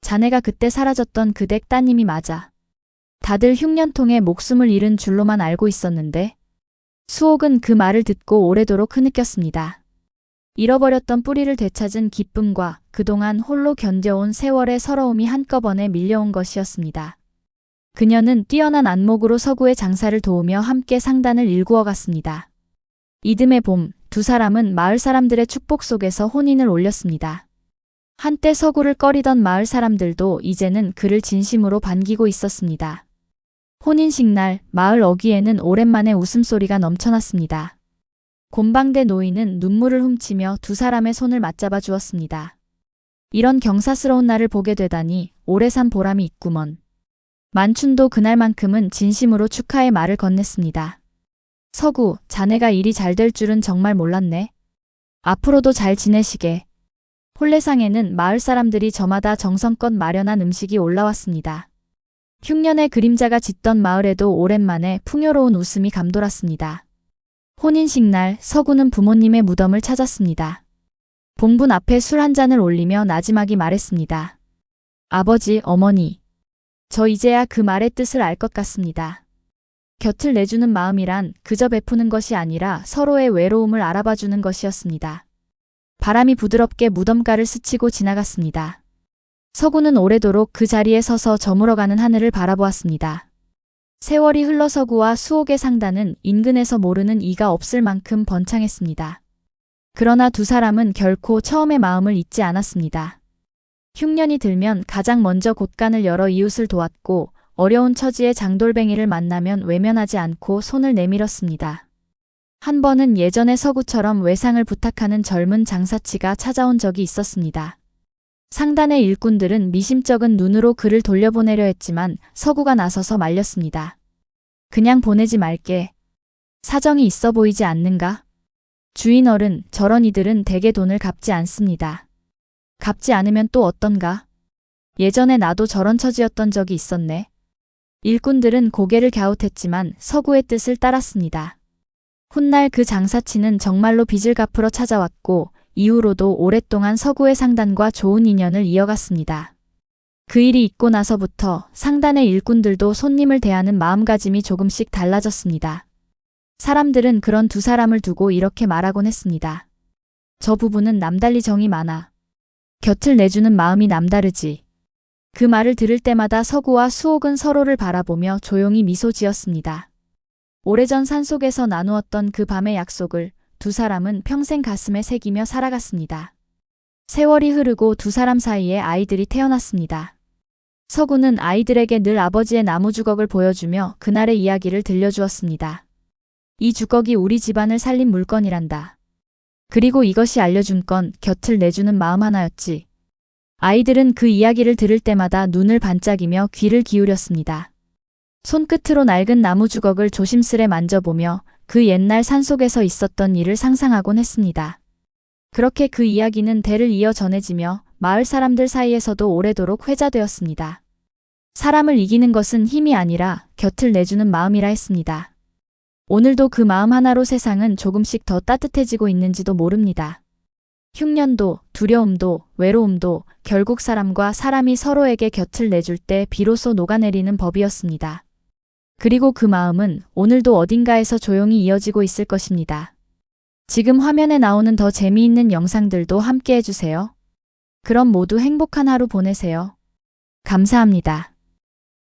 자네가 그때 사라졌던 그 댁 따님이 맞아. 다들 흉년통에 목숨을 잃은 줄로만 알고 있었는데 수옥은 그 말을 듣고 오래도록 흐느꼈습니다. 잃어버렸던 뿌리를 되찾은 기쁨과 그동안 홀로 견뎌온 세월의 서러움이 한꺼번에 밀려온 것이었습니다. 그녀는 뛰어난 안목으로 서구의 장사를 도우며 함께 상단을 일구어 갔습니다. 이듬해 봄, 두 사람은 마을 사람들의 축복 속에서 혼인을 올렸습니다. 한때 서구를 꺼리던 마을 사람들도 이제는 그를 진심으로 반기고 있었습니다. 혼인식 날 마을 어귀에는 오랜만에 웃음소리가 넘쳐났습니다. 곤방대 노인은 눈물을 훔치며 두 사람의 손을 맞잡아 주었습니다. 이런 경사스러운 날을 보게 되다니 오래 산 보람이 있구먼. 만춘도 그날만큼은 진심으로 축하의 말을 건넸습니다. 서구, 자네가 일이 잘 될 줄은 정말 몰랐네. 앞으로도 잘 지내시게. 홀례상에는 마을 사람들이 저마다 정성껏 마련한 음식이 올라왔습니다. 흉년의 그림자가 짙던 마을에도 오랜만에 풍요로운 웃음이 감돌았습니다. 혼인식 날 서구는 부모님의 무덤을 찾았습니다. 봉분 앞에 술 한 잔을 올리며 나지막이 말했습니다. 아버지, 어머니. 저 이제야 그 말의 뜻을 알 것 같습니다. 곁을 내주는 마음이란 그저 베푸는 것이 아니라 서로의 외로움을 알아봐주는 것이었습니다. 바람이 부드럽게 무덤가를 스치고 지나갔습니다. 서구는 오래도록 그 자리에 서서 저물어가는 하늘을 바라보았습니다. 세월이 흘러 서구와 수옥의 상단은 인근에서 모르는 이가 없을 만큼 번창했습니다. 그러나 두 사람은 결코 처음의 마음을 잊지 않았습니다. 흉년이 들면 가장 먼저 곳간을 열어 이웃을 도왔고 어려운 처지의 장돌뱅이를 만나면 외면하지 않고 손을 내밀었습니다. 한 번은 예전의 서구처럼 외상을 부탁하는 젊은 장사치가 찾아온 적이 있었습니다. 상단의 일꾼들은 미심쩍은 눈으로 그를 돌려보내려 했지만 서구가 나서서 말렸습니다. 그냥 보내지 말게. 사정이 있어 보이지 않는가? 주인 어른, 저런 이들은 대개 돈을 갚지 않습니다. 갚지 않으면 또 어떤가? 예전에 나도 저런 처지였던 적이 있었네. 일꾼들은 고개를 갸웃했지만 서구의 뜻을 따랐습니다. 훗날 그 장사치는 정말로 빚을 갚으러 찾아왔고 이후로도 오랫동안 서구의 상단과 좋은 인연을 이어갔습니다. 그 일이 있고 나서부터 상단의 일꾼들도 손님을 대하는 마음가짐이 조금씩 달라졌습니다. 사람들은 그런 두 사람을 두고 이렇게 말하곤 했습니다. 저 부부는 남달리 정이 많아. 곁을 내주는 마음이 남다르지. 그 말을 들을 때마다 서구와 수옥은 서로를 바라보며 조용히 미소 지었습니다. 오래전 산속에서 나누었던 그 밤의 약속을 두 사람은 평생 가슴에 새기며 살아갔습니다. 세월이 흐르고 두 사람 사이에 아이들이 태어났습니다. 서구는 아이들에게 늘 아버지의 나무 주걱을 보여주며 그날의 이야기를 들려주었습니다. 이 주걱이 우리 집안을 살린 물건이란다. 그리고 이것이 알려준 건 곁을 내주는 마음 하나였지. 아이들은 그 이야기를 들을 때마다 눈을 반짝이며 귀를 기울였습니다. 손끝으로 낡은 나무 주걱을 조심스레 만져보며 그 옛날 산속에서 있었던 일을 상상하곤 했습니다. 그렇게 그 이야기는 대를 이어 전해지며 마을 사람들 사이에서도 오래도록 회자되었습니다. 사람을 이기는 것은 힘이 아니라 곁을 내주는 마음이라 했습니다. 오늘도 그 마음 하나로 세상은 조금씩 더 따뜻해지고 있는지도 모릅니다. 흉년도, 두려움도, 외로움도 결국 사람과 사람이 서로에게 곁을 내줄 때 비로소 녹아내리는 법이었습니다. 그리고 그 마음은 오늘도 어딘가에서 조용히 이어지고 있을 것입니다. 지금 화면에 나오는 더 재미있는 영상들도 함께 해주세요. 그럼 모두 행복한 하루 보내세요. 감사합니다.